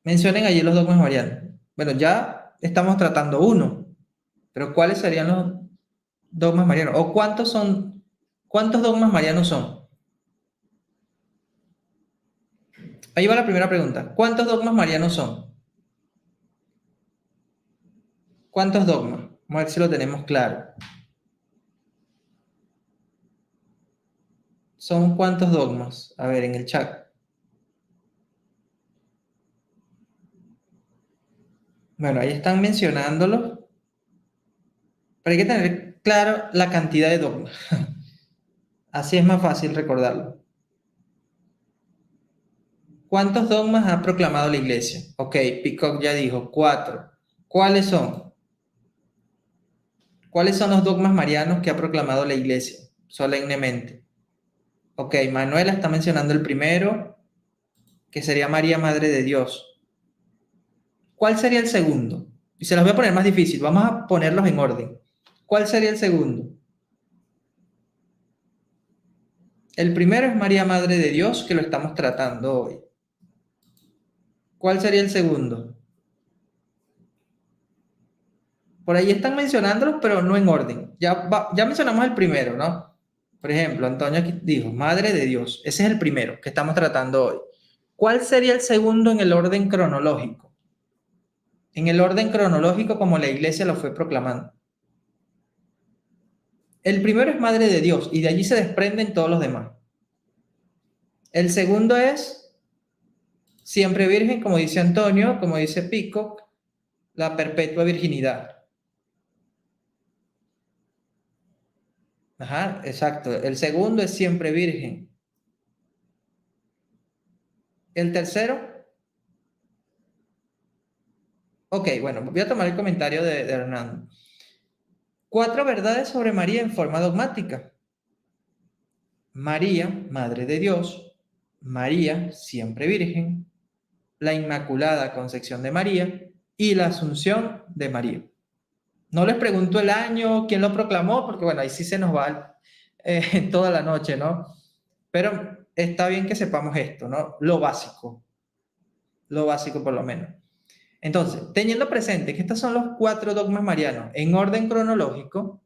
Speaker 1: Mencionen allí los dogmas marianos. Bueno, ya estamos tratando uno, pero ¿cuáles serían los dogmas marianos? ¿O cuántos son? ¿Cuántos dogmas marianos son? Ahí va la primera pregunta. ¿Cuántos dogmas marianos son? ¿Cuántos dogmas? Vamos a ver si lo tenemos claro. ¿Son cuántos dogmas? A ver, en el chat. Bueno, ahí están mencionándolos, pero hay que tener claro la cantidad de dogmas. Así es más fácil recordarlo. ¿Cuántos dogmas ha proclamado la Iglesia? Ok, Peacock ya dijo 4. ¿Cuáles son? ¿Cuáles son los dogmas marianos que ha proclamado la Iglesia solemnemente? Ok, Manuela está mencionando el primero, que sería María, Madre de Dios. ¿Cuál sería el segundo? Y se los voy a poner más difícil, vamos a ponerlos en orden. ¿Cuál sería el segundo? El primero es María, Madre de Dios, que lo estamos tratando hoy. ¿Cuál sería el segundo? Por ahí están mencionándolos, pero no en orden. Ya mencionamos el primero, ¿no? Por ejemplo, Antonio aquí dijo, Madre de Dios. Ese es el primero que estamos tratando hoy. ¿Cuál sería el segundo en el orden cronológico? En el orden cronológico como la iglesia lo fue proclamando. El primero es Madre de Dios y de allí se desprenden todos los demás. El segundo es siempre virgen, como dice Antonio, como dice Peacock, la perpetua virginidad. Ajá, exacto. El segundo es siempre virgen. El tercero, ok, bueno, voy a tomar el comentario de Hernando. 4 verdades sobre María en forma dogmática. María, Madre de Dios, María, siempre Virgen, la Inmaculada Concepción de María y la Asunción de María. No les pregunto el año, quién lo proclamó, porque bueno, ahí sí se nos va toda la noche, ¿no? Pero está bien que sepamos esto, ¿no? Lo básico por lo menos. Entonces, teniendo presente que estos son los 4 dogmas marianos en orden cronológico: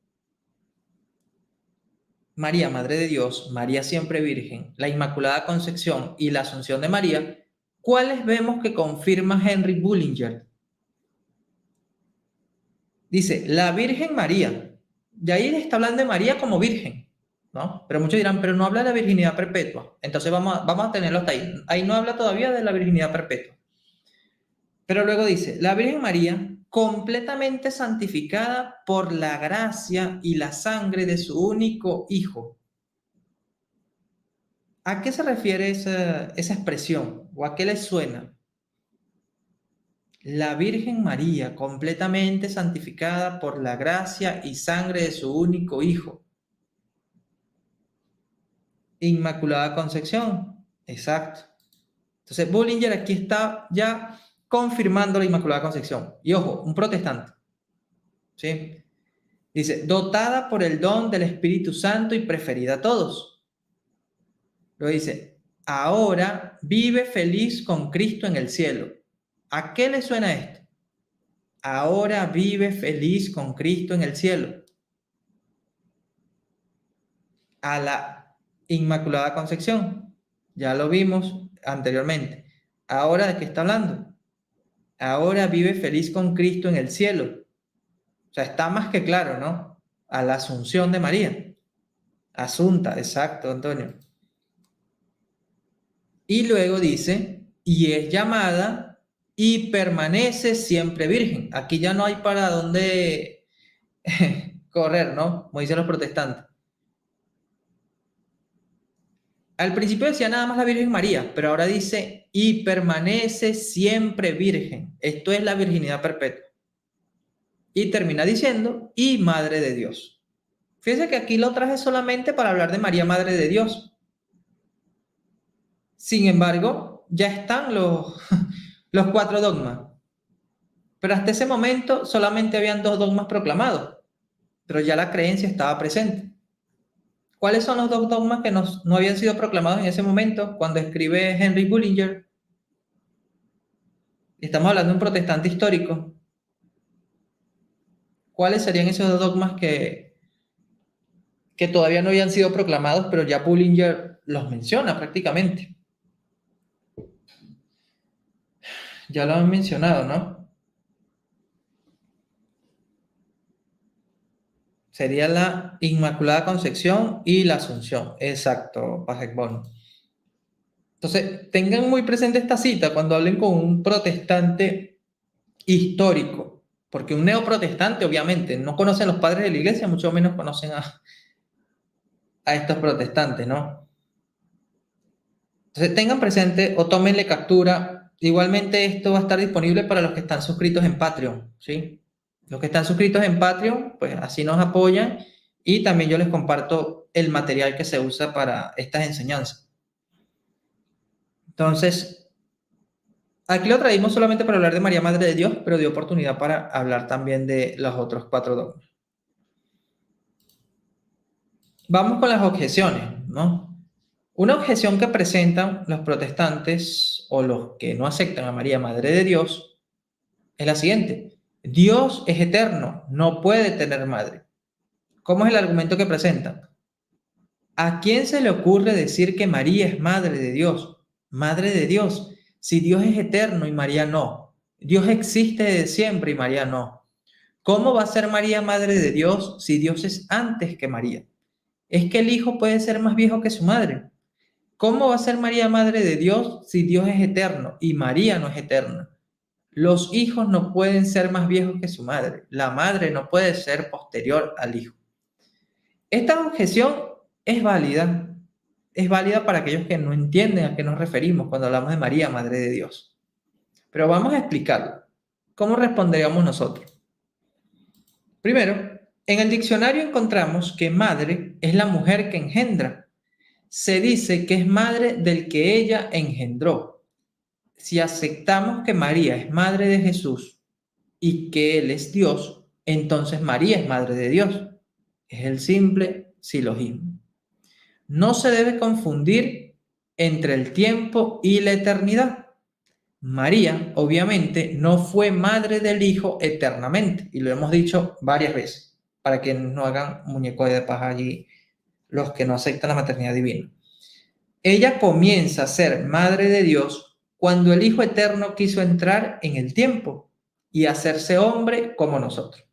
Speaker 1: María, Madre de Dios, María siempre Virgen, la Inmaculada Concepción y la Asunción de María, ¿cuáles vemos que confirma Henry Bullinger? Dice, la Virgen María. Y ahí está hablando de María como virgen, ¿no? Pero muchos dirán, pero no habla de la virginidad perpetua. Entonces vamos a tenerlo hasta ahí. Ahí no habla todavía de la virginidad perpetua. Pero luego dice, la Virgen María, completamente santificada por la gracia y la sangre de su único Hijo. ¿A qué se refiere esa expresión? ¿O a qué le suena? La Virgen María, completamente santificada por la gracia y sangre de su único Hijo. Inmaculada Concepción. Exacto. Entonces, Bullinger aquí está ya confirmando la Inmaculada Concepción. Y ojo, un protestante. ¿Sí? Dice, dotada por el don del Espíritu Santo y preferida a todos. Lo dice, ahora vive feliz con Cristo en el cielo. ¿A qué le suena esto? Ahora vive feliz con Cristo en el cielo. A la Inmaculada Concepción. Ya lo vimos anteriormente. ¿Ahora de qué está hablando? Ahora vive feliz con Cristo en el cielo. O sea, está más que claro, ¿no? A la Asunción de María. Asunta, exacto, Antonio. Y luego dice, y es llamada y permanece siempre virgen. Aquí ya no hay para dónde correr, ¿no? Como dicen los protestantes. Al principio decía nada más la Virgen María, pero ahora dice y permanece siempre virgen. Esto es la virginidad perpetua. Y termina diciendo y Madre de Dios. Fíjense que aquí lo traje solamente para hablar de María, Madre de Dios. Sin embargo, ya están los 4 dogmas. Pero hasta ese momento solamente habían 2 dogmas proclamados, pero ya la creencia estaba presente. ¿Cuáles son los 2 dogmas que no habían sido proclamados en ese momento cuando escribe Henry Bullinger? Estamos hablando de un protestante histórico. ¿Cuáles serían esos 2 dogmas que todavía no habían sido proclamados, pero ya Bullinger los menciona prácticamente? Ya lo han mencionado, ¿no? Sería la Inmaculada Concepción y la Asunción. Exacto, Pajekbon. Entonces, tengan muy presente esta cita cuando hablen con un protestante histórico, porque un neoprotestante, obviamente, no conocen los padres de la iglesia, mucho menos conocen a estos protestantes, ¿no? Entonces, tengan presente o tómenle captura. Igualmente, esto va a estar disponible para los que están suscritos en Patreon, ¿sí? Los que están suscritos en Patreon, pues así nos apoyan y también yo les comparto el material que se usa para estas enseñanzas. Entonces, aquí lo traímos solamente para hablar de María, Madre de Dios, pero dio oportunidad para hablar también de los otros 4 dogmas. Vamos con las objeciones, ¿no? Una objeción que presentan los protestantes o los que no aceptan a María, Madre de Dios, es la siguiente. Dios es eterno, no puede tener madre. ¿Cómo es el argumento que presentan? ¿A quién se le ocurre decir que María es Madre de Dios? Madre de Dios, si Dios es eterno y María no. Dios existe desde siempre y María no. ¿Cómo va a ser María Madre de Dios si Dios es antes que María? ¿Es que el hijo puede ser más viejo que su madre? ¿Cómo va a ser María Madre de Dios si Dios es eterno y María no es eterna? Los hijos no pueden ser más viejos que su madre. La madre no puede ser posterior al hijo. Esta objeción es válida. Es válida para aquellos que no entienden a qué nos referimos cuando hablamos de María, Madre de Dios. Pero vamos a explicarlo. ¿Cómo responderíamos nosotros? Primero, en el diccionario encontramos que madre es la mujer que engendra. se dice que es madre del que ella engendró. Si aceptamos que María es madre de Jesús y que Él es Dios, entonces María es madre de Dios. Es el simple silogismo. No se debe confundir entre el tiempo y la eternidad. María, obviamente, no fue madre del Hijo eternamente, y lo hemos dicho varias veces, para que no hagan muñeco de paja allí los que no aceptan la maternidad divina. Ella comienza a ser madre de Dios cuando el Hijo eterno quiso entrar en el tiempo y hacerse hombre como nosotros.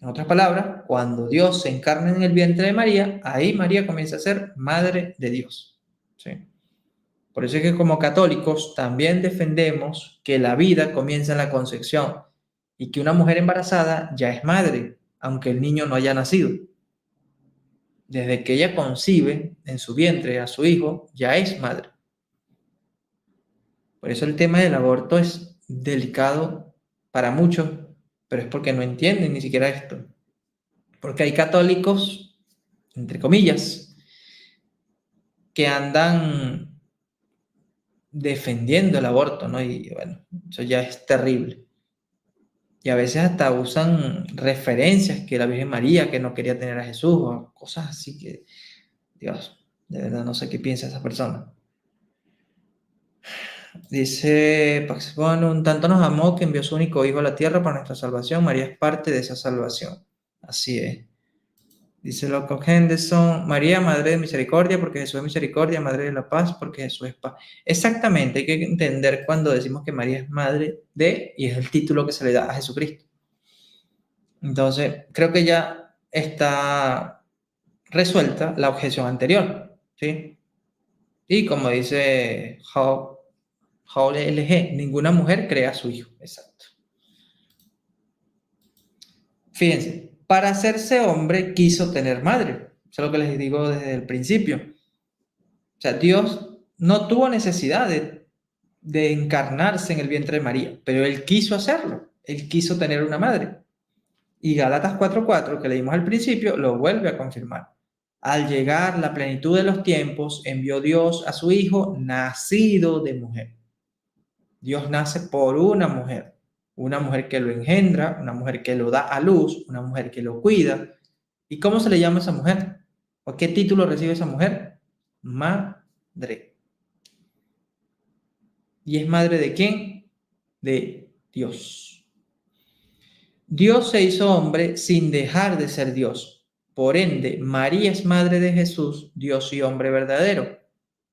Speaker 1: En otras palabras, cuando Dios se encarna en el vientre de María, ahí María comienza a ser madre de Dios. ¿Sí? Por eso es que como católicos también defendemos que la vida comienza en la concepción y que una mujer embarazada ya es madre, aunque el niño no haya nacido. Desde que ella concibe en su vientre a su hijo, ya es madre. Por eso el tema del aborto es delicado para muchos, pero es porque no entienden ni siquiera esto. Porque hay católicos, entre comillas, que andan defendiendo el aborto, ¿no? Y bueno, eso ya es terrible. Y a veces hasta usan referencias que la Virgen María, que no quería tener a Jesús, o cosas así que, Dios, de verdad no sé qué piensa esa persona. Dice Pax Bonum, tanto nos amó que envió su único hijo a la tierra para nuestra salvación. María es parte de esa salvación. Así es. Dice Loco Henderson, María, Madre de Misericordia, porque Jesús es misericordia, Madre de la Paz, porque Jesús es paz. Exactamente, hay que entender cuando decimos que María es Madre de, y es el título que se le da a Jesucristo. Entonces, creo que ya está resuelta la objeción anterior, ¿sí? Y como dice Paul LG, ninguna mujer crea a su hijo. Exacto. Fíjense, para hacerse hombre quiso tener madre. Eso es lo que les digo desde el principio. O sea, Dios no tuvo necesidad de encarnarse en el vientre de María, pero Él quiso hacerlo. Él quiso tener una madre. Y Gálatas 4:4, que leímos al principio, lo vuelve a confirmar. Al llegar la plenitud de los tiempos, envió Dios a su Hijo nacido de mujer. Dios nace por una mujer que lo engendra, una mujer que lo da a luz, una mujer que lo cuida. ¿Y cómo se le llama a esa mujer? ¿O qué título recibe esa mujer? Madre. ¿Y es madre de quién? De Dios. Dios se hizo hombre sin dejar de ser Dios. Por ende, María es madre de Jesús, Dios y hombre verdadero.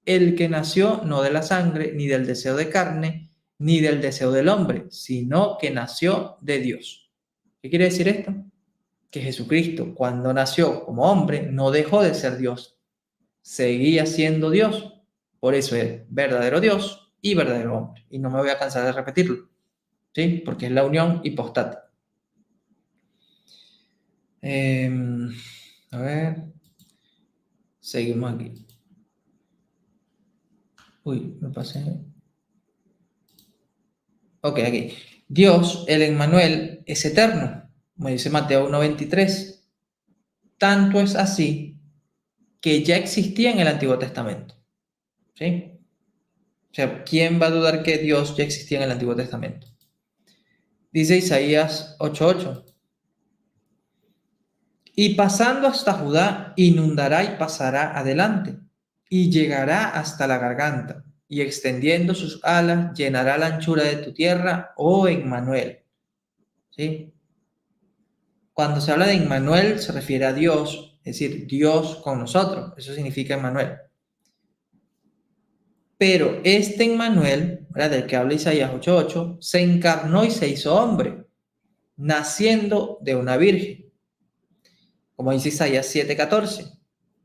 Speaker 1: El que nació no de la sangre, ni del deseo de carne, ni del deseo del hombre, sino que nació de Dios. ¿Qué quiere decir esto? Que Jesucristo, cuando nació como hombre, no dejó de ser Dios. Seguía siendo Dios. Por eso es verdadero Dios y verdadero hombre. Y no me voy a cansar de repetirlo, ¿sí? Porque es la unión hipostática. A ver, seguimos aquí. Uy, me pasé. Ok, aquí. Dios, el Emmanuel, es eterno, como dice Mateo 1:23. Tanto es así que ya existía en el Antiguo Testamento. ¿Sí? O sea, ¿quién va a dudar que Dios ya existía en el Antiguo Testamento? Dice Isaías 8:8. Y pasando hasta Judá, inundará y pasará adelante, y llegará hasta la garganta, y extendiendo sus alas, llenará la anchura de tu tierra, oh Emmanuel. ¿Sí? Cuando se habla de Emmanuel, se refiere a Dios, es decir, Dios con nosotros. Eso significa Emmanuel. Pero este Emmanuel, ¿verdad?, del que habla Isaías 8:8, se encarnó y se hizo hombre, naciendo de una virgen. Como dice Isaías 7:14,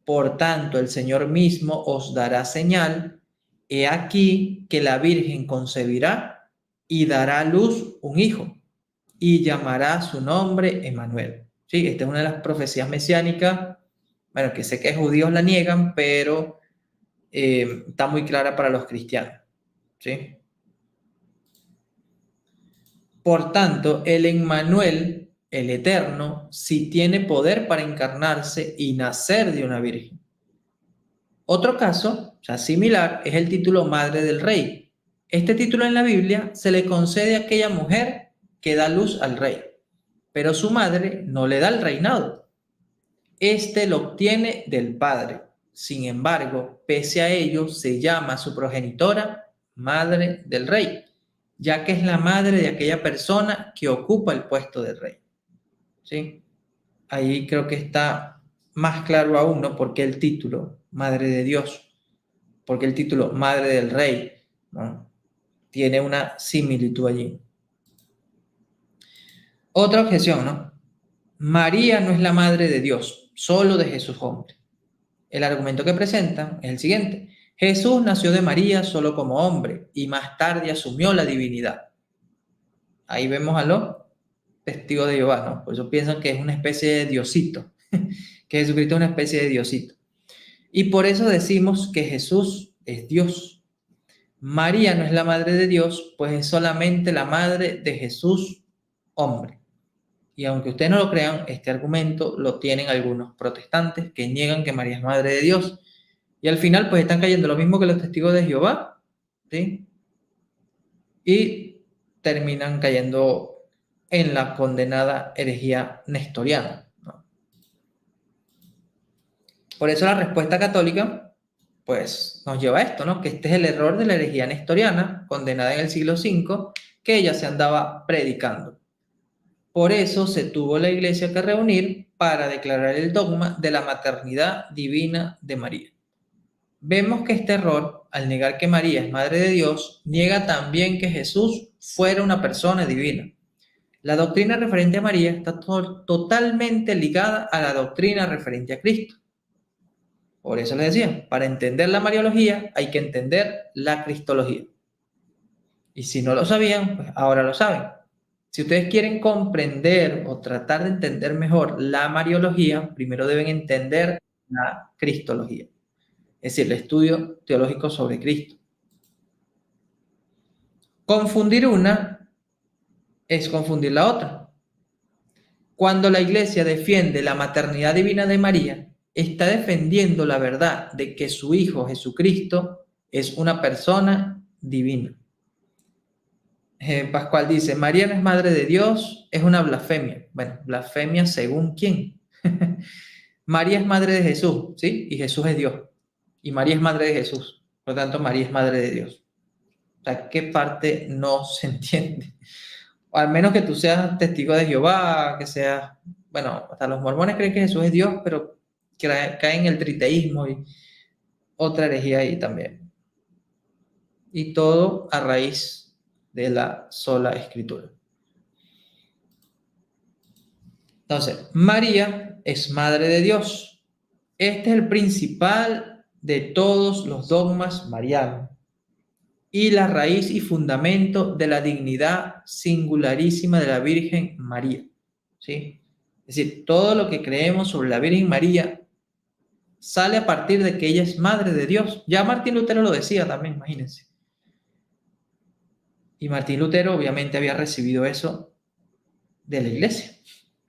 Speaker 1: por tanto el Señor mismo os dará señal, he aquí que la Virgen concebirá y dará a luz un hijo, y llamará su nombre Emmanuel. Sí, esta es una de las profecías mesiánicas, bueno, que sé que judíos la niegan, pero está muy clara para los cristianos. ¿Sí? Por tanto, el Emmanuel, el Eterno, sí tiene poder para encarnarse y nacer de una virgen. Otro caso, o sea, similar, es el título Madre del Rey. Este título en la Biblia se le concede a aquella mujer que da luz al rey, pero su madre no le da el reinado. Este lo obtiene del padre. Sin embargo, pese a ello, se llama a su progenitora Madre del Rey, ya que es la madre de aquella persona que ocupa el puesto del rey. ¿Sí? Ahí creo que está más claro aún, ¿no? ¿Por qué el título Madre de Dios? ¿Por qué el título Madre del Rey? ¿No? Tiene una similitud allí. Otra objeción, ¿no? María no es la madre de Dios, solo de Jesús hombre. El argumento que presentan es el siguiente. Jesús nació de María solo como hombre y más tarde asumió la divinidad. Ahí vemos a los testigos de Jehová, ¿no? Por eso piensan que es una especie de diosito, que Jesucristo es una especie de diosito. Y por eso decimos que Jesús es Dios. María no es la madre de Dios, pues es solamente la madre de Jesús, hombre. Y aunque ustedes no lo crean, este argumento lo tienen algunos protestantes que niegan que María es madre de Dios. Y al final, pues están cayendo lo mismo que los testigos de Jehová, ¿sí? Y terminan cayendo en la condenada herejía nestoriana, ¿no? Por eso la respuesta católica, pues, nos lleva a esto, ¿no? Que este es el error de la herejía nestoriana, condenada en el siglo V, que ella se andaba predicando. Por eso se tuvo la Iglesia que reunir para declarar el dogma de la maternidad divina de María. Vemos que este error, al negar que María es Madre de Dios, niega también que Jesús fuera una persona divina. La doctrina referente a María está totalmente ligada a la doctrina referente a Cristo. Por eso les decía, para entender la Mariología hay que entender la Cristología. Y si no lo sabían, pues ahora lo saben. Si ustedes quieren comprender o tratar de entender mejor la Mariología, primero deben entender la Cristología, es decir, el estudio teológico sobre Cristo. Confundir una es confundir la otra. Cuando la Iglesia defiende la maternidad divina de María, está defendiendo la verdad de que su Hijo Jesucristo es una persona divina. Pascual dice, María no es madre de Dios, es una blasfemia. Bueno, blasfemia según quién. María es madre de Jesús, ¿sí? Y Jesús es Dios. Y María es madre de Jesús. Por lo tanto, María es madre de Dios. O sea, ¿qué parte no se entiende? O al menos que tú seas testigo de Jehová, que seas... Bueno, hasta los mormones creen que Jesús es Dios, pero caen en el triteísmo y otra herejía ahí también. Y todo a raíz de la sola escritura. Entonces, María es madre de Dios. Este es el principal de todos los dogmas marianos y la raíz y fundamento de la dignidad singularísima de la Virgen María, ¿sí? Es decir, todo lo que creemos sobre la Virgen María sale a partir de que ella es madre de Dios. Ya Martín Lutero lo decía también, imagínense. Y Martín Lutero obviamente había recibido eso de la Iglesia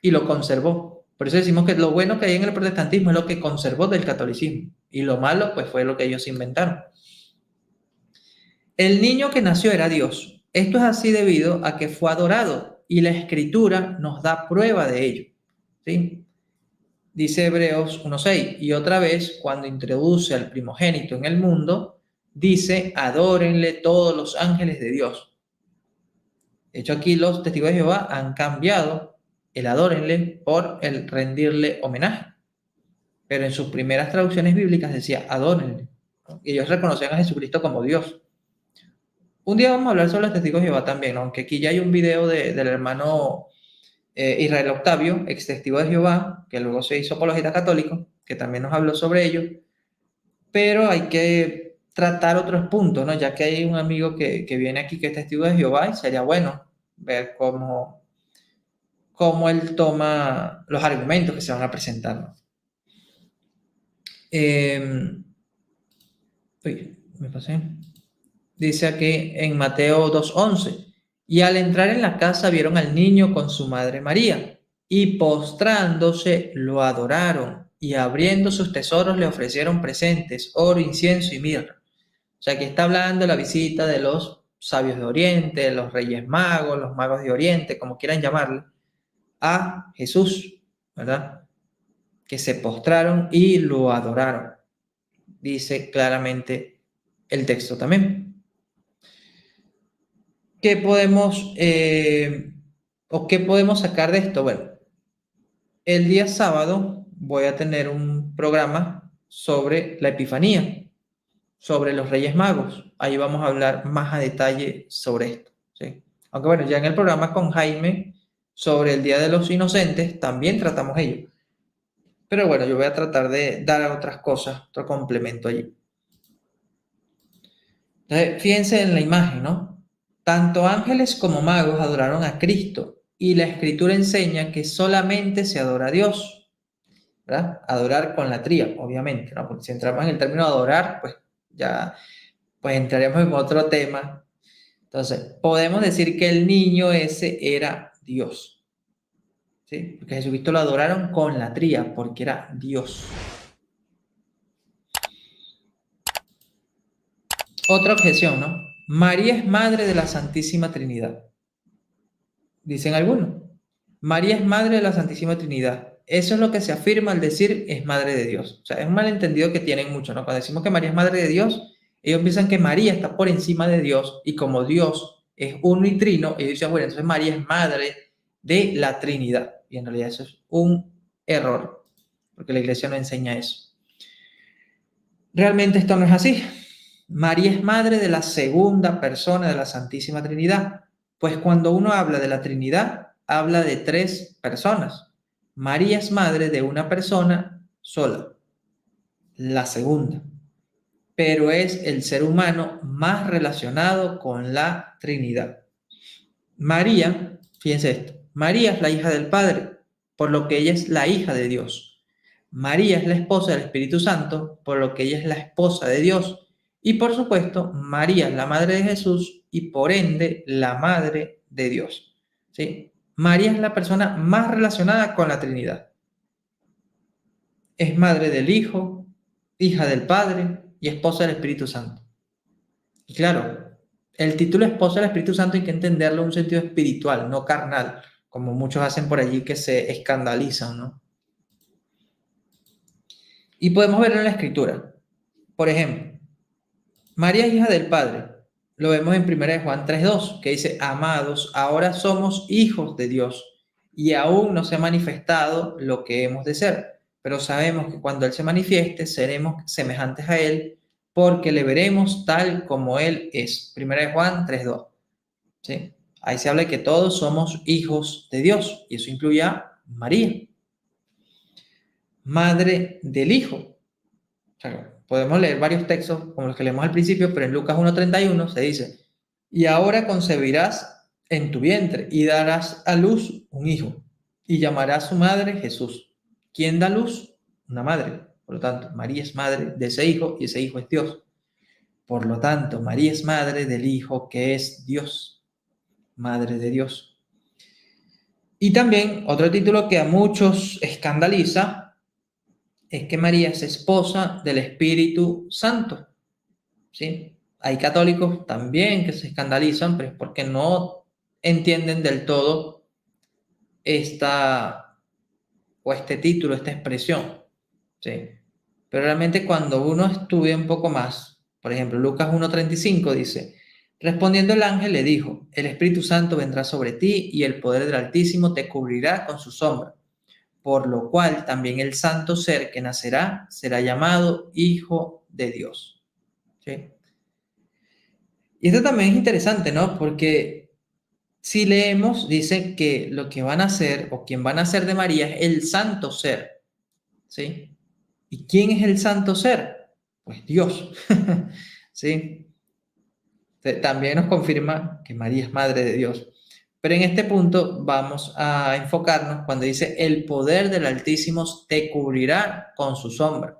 Speaker 1: y lo conservó. Por eso decimos que lo bueno que hay en el protestantismo es lo que conservó del catolicismo y lo malo pues fue lo que ellos inventaron. El niño que nació era Dios. Esto es así debido a que fue adorado y la Escritura nos da prueba de ello, ¿sí? Dice Hebreos 1:6, y otra vez cuando introduce al primogénito en el mundo, dice, adórenle todos los ángeles de Dios. De hecho, aquí los testigos de Jehová han cambiado el adórenle por el rendirle homenaje. Pero en sus primeras traducciones bíblicas decía adórenle. Y ellos reconocían a Jesucristo como Dios. Un día vamos a hablar sobre los testigos de Jehová también, aunque aquí ya hay un video del hermano Israel Octavio, ex testigo de Jehová, que luego se hizo apologeta católico, que también nos habló sobre ello. Pero hay que tratar otros puntos, ¿no? Ya que hay un amigo que viene aquí que es testigo de Jehová y sería bueno ver cómo él toma los argumentos que se van a presentar, ¿no? Me pasé. Dice aquí en Mateo 2:11, y al entrar en la casa vieron al niño con su madre María, y postrándose lo adoraron, y abriendo sus tesoros le ofrecieron presentes, oro, incienso y mirra. O sea, que está hablando de la visita de los sabios de Oriente, de los reyes magos, los magos de Oriente, como quieran llamarle, a Jesús, ¿verdad? Que se postraron y lo adoraron. Dice claramente el texto también. ¿Qué podemos sacar de esto? Bueno, el día sábado voy a tener un programa sobre la Epifanía, sobre los Reyes Magos. Ahí vamos a hablar más a detalle sobre esto, ¿sí? Aunque bueno, ya en el programa con Jaime sobre el Día de los Inocentes también tratamos ello. Pero bueno, yo voy a tratar de dar otras cosas, otro complemento allí. Entonces, fíjense en la imagen, ¿no? Tanto ángeles como magos adoraron a Cristo y la Escritura enseña que solamente se adora a Dios, ¿verdad? Adorar con la tría, obviamente, ¿no? Porque si entramos en el término adorar, pues ya pues entraremos en otro tema. Entonces, podemos decir que el niño ese era Dios, ¿sí? Porque Jesucristo lo adoraron con la tría, porque era Dios. Otra objeción, ¿no? María es madre de la Santísima Trinidad. Dicen algunos. María es madre de la Santísima Trinidad. Eso es lo que se afirma al decir es madre de Dios. O sea, es un malentendido que tienen mucho, ¿no? Cuando decimos que María es madre de Dios, ellos piensan que María está por encima de Dios y como Dios es uno y trino, ellos dicen, bueno, entonces María es madre de la Trinidad. Y en realidad eso es un error, porque la iglesia no enseña eso. Realmente esto no es así. María es madre de la segunda persona de la Santísima Trinidad, pues cuando uno habla de la Trinidad, habla de tres personas. María es madre de una persona sola, la segunda, pero es el ser humano más relacionado con la Trinidad. María, fíjense esto, María es la hija del Padre, por lo que ella es la hija de Dios. María es la esposa del Espíritu Santo, por lo que ella es la esposa de Dios. Y por supuesto, María es la madre de Jesús y por ende la madre de Dios. ¿Sí? María es la persona más relacionada con la Trinidad. Es madre del Hijo, hija del Padre y esposa del Espíritu Santo. Y claro, el título esposa del Espíritu Santo hay que entenderlo en un sentido espiritual, no carnal, como muchos hacen por allí que se escandalizan, ¿no? Y podemos verlo en la Escritura. Por ejemplo, María es hija del Padre. Lo vemos en 1 Juan 3:2, que dice, amados, ahora somos hijos de Dios y aún no se ha manifestado lo que hemos de ser, pero sabemos que cuando Él se manifieste seremos semejantes a Él porque le veremos tal como Él es. 1 Juan 3:2. ¿Sí? Ahí se habla de que todos somos hijos de Dios y eso incluye a María, madre del Hijo. O sea, podemos leer varios textos como los que leemos al principio, pero en Lucas 1:31 se dice, y ahora concebirás en tu vientre y darás a luz un hijo y llamarás a su madre Jesús. ¿Quién da luz? Una madre. Por lo tanto, María es madre de ese hijo y ese hijo es Dios. Por lo tanto, María es madre del Hijo que es Dios, madre de Dios. Y también otro título que a muchos escandaliza es que María es esposa del Espíritu Santo, ¿sí? Hay católicos también que se escandalizan, pero es porque no entienden del todo este título, esta expresión, ¿sí? Pero realmente cuando uno estudia un poco más, por ejemplo, Lucas 1:35 dice, respondiendo el ángel le dijo, el Espíritu Santo vendrá sobre ti y el poder del Altísimo te cubrirá con su sombra, por lo cual también el santo ser que nacerá será llamado Hijo de Dios. ¿Sí? Y esto también es interesante, ¿no? Porque si leemos, dice que lo que van a hacer o quien van a hacer de María es el santo ser, ¿sí? ¿Y quién es el santo ser? Pues Dios, ¿sí? También nos confirma que María es madre de Dios. Pero en este punto vamos a enfocarnos cuando dice el poder del Altísimo te cubrirá con su sombra.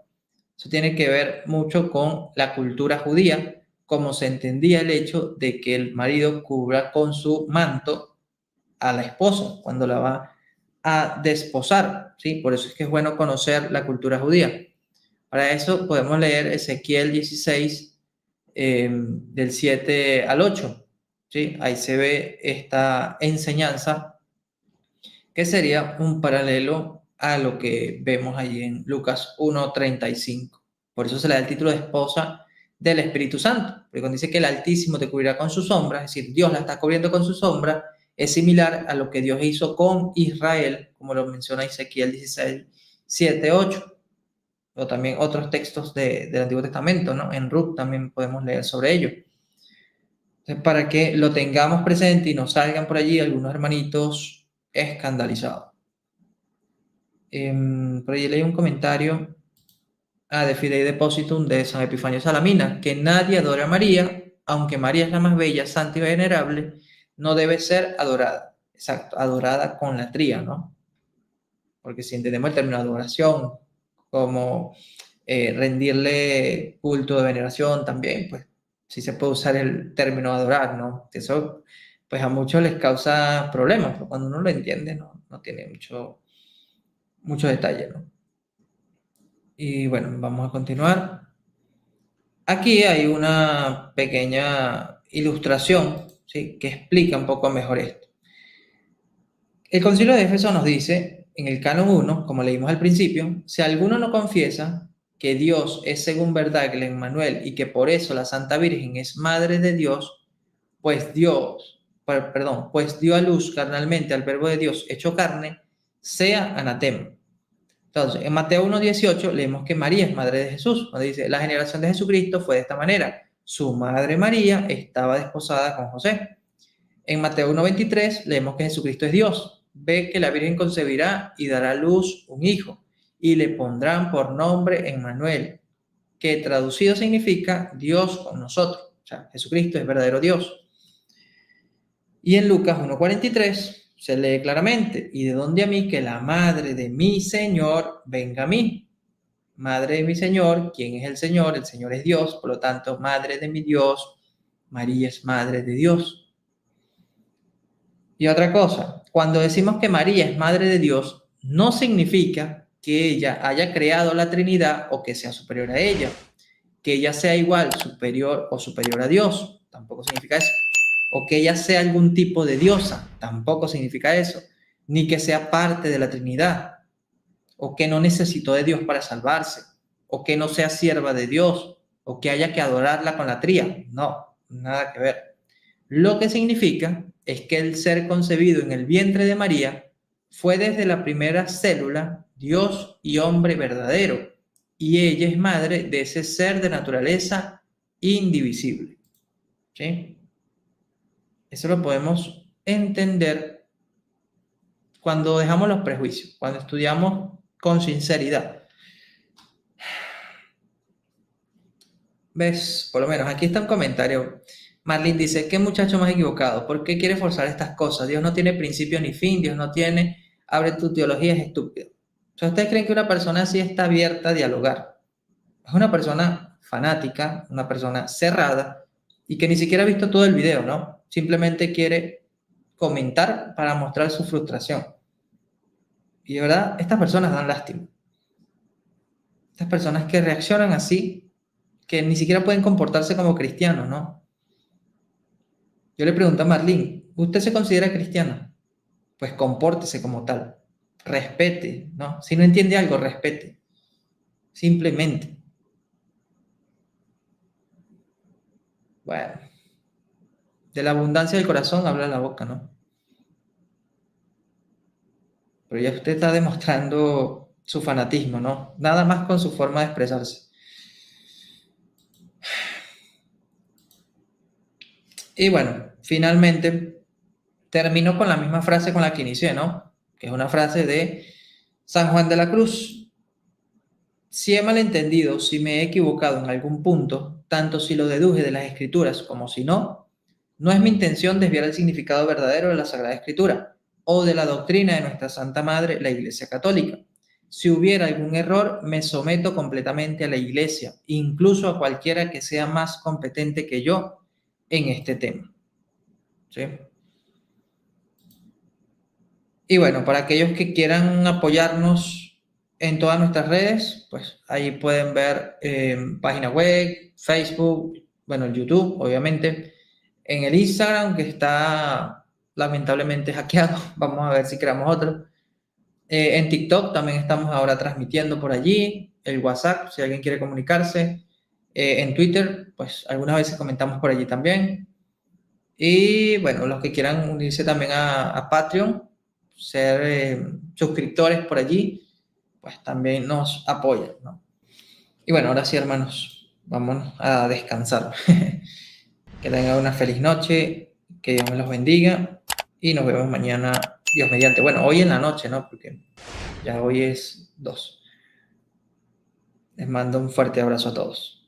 Speaker 1: Eso tiene que ver mucho con la cultura judía, como se entendía el hecho de que el marido cubra con su manto a la esposa cuando la va a desposar, ¿sí? Por eso es que es bueno conocer la cultura judía. Para eso podemos leer Ezequiel 16, del 7 al 8, ¿sí? Ahí se ve esta enseñanza que sería un paralelo a lo que vemos allí en Lucas 1:35. Por eso se le da el título de esposa del Espíritu Santo, porque cuando dice que el Altísimo te cubrirá con su sombra, es decir, Dios la está cubriendo con su sombra, es similar a lo que Dios hizo con Israel, como lo menciona Ezequiel 16, 7, 8, o también otros textos del Antiguo Testamento, ¿no? En Ruth también podemos leer sobre ello. Entonces, para que lo tengamos presente y no salgan por allí algunos hermanitos escandalizados. Por ahí leí un comentario de Fidei Depositum de San Epifanio Salamina, que nadie adora a María, aunque María es la más bella, santa y venerable, no debe ser adorada. Exacto, adorada con la tría, ¿no? Porque si entendemos el término adoración como rendirle culto de veneración también, pues sí se puede usar el término adorar, ¿no? Eso pues a muchos les causa problemas, pero cuando uno lo entiende no tiene mucho detalle, ¿no? Y bueno, vamos a continuar. Aquí hay una pequeña ilustración, ¿sí? Que explica un poco mejor esto. El Concilio de Éfeso nos dice, en el Canon 1, como leímos al principio, si alguno no confiesa que Dios es según verdad el Emmanuel y que por eso la Santa Virgen es Madre de Dios, pues dio a luz carnalmente al Verbo de Dios hecho carne, sea anatema. Entonces, en Mateo 1:18 leemos que María es madre de Jesús. Donde dice, la generación de Jesucristo fue de esta manera. Su madre María estaba desposada con José. En Mateo 1:23 leemos que Jesucristo es Dios. Ve que la Virgen concebirá y dará a luz un hijo. Y le pondrán por nombre Emmanuel, que traducido significa Dios con nosotros. O sea, Jesucristo es verdadero Dios. Y en Lucas 1:43 se lee claramente, y de dónde a mí que la madre de mi Señor venga a mí. Madre de mi Señor, ¿quién es el Señor? El Señor es Dios, por lo tanto, madre de mi Dios, María es madre de Dios. Y otra cosa, cuando decimos que María es madre de Dios, no significa que ella haya creado la Trinidad o que sea superior a ella, que ella sea igual, superior o superior a Dios, tampoco significa eso, o que ella sea algún tipo de diosa, tampoco significa eso, ni que sea parte de la Trinidad, o que no necesitó de Dios para salvarse, o que no sea sierva de Dios, o que haya que adorarla con la tría, no, nada que ver. Lo que significa es que el ser concebido en el vientre de María fue desde la primera célula Dios y hombre verdadero, y ella es madre de ese ser de naturaleza indivisible. ¿Sí? Eso lo podemos entender cuando dejamos los prejuicios, cuando estudiamos con sinceridad. ¿Ves? Por lo menos aquí está un comentario. Marlene dice, ¿qué muchacho más equivocado? ¿Por qué quiere forzar estas cosas? Dios no tiene principio ni fin, Dios no tiene, abre tu teología, es estúpido. O sea, ¿ustedes creen que una persona así está abierta a dialogar? Es una persona fanática, una persona cerrada y que ni siquiera ha visto todo el video, ¿no? Simplemente quiere comentar para mostrar su frustración. Y de verdad, estas personas dan lástima. Estas personas que reaccionan así, que ni siquiera pueden comportarse como cristianos, ¿no? Yo le pregunto a Marlene, ¿usted se considera cristiana? Pues compórtese como tal. Respete, ¿no? Si no entiende algo, respete. Simplemente. Bueno, de la abundancia del corazón habla la boca, ¿no? Pero ya usted está demostrando su fanatismo, ¿no? Nada más con su forma de expresarse. Y bueno, finalmente termino con la misma frase con la que inicié, ¿no? Que es una frase de San Juan de la Cruz. Si he malentendido, si me he equivocado en algún punto, tanto si lo deduje de las Escrituras como si no, no es mi intención desviar el significado verdadero de la Sagrada Escritura o de la doctrina de nuestra Santa Madre, la Iglesia Católica. Si hubiera algún error, me someto completamente a la Iglesia, incluso a cualquiera que sea más competente que yo en este tema. ¿Sí? Y bueno, para aquellos que quieran apoyarnos en todas nuestras redes, pues ahí pueden ver página web, Facebook, bueno, el YouTube, obviamente. En el Instagram, que está lamentablemente hackeado, vamos a ver si creamos otro. En TikTok también estamos ahora transmitiendo por allí, el WhatsApp, si alguien quiere comunicarse. En Twitter, pues algunas veces comentamos por allí también. Y bueno, los que quieran unirse también a Patreon, ser suscriptores por allí, pues también nos apoyan, ¿no? Y bueno, ahora sí, hermanos, vámonos a descansar. Que tengan una feliz noche, que Dios me los bendiga y nos vemos mañana, Dios mediante. Bueno, hoy en la noche, ¿no? Porque ya hoy es 2. Les mando un fuerte abrazo a todos.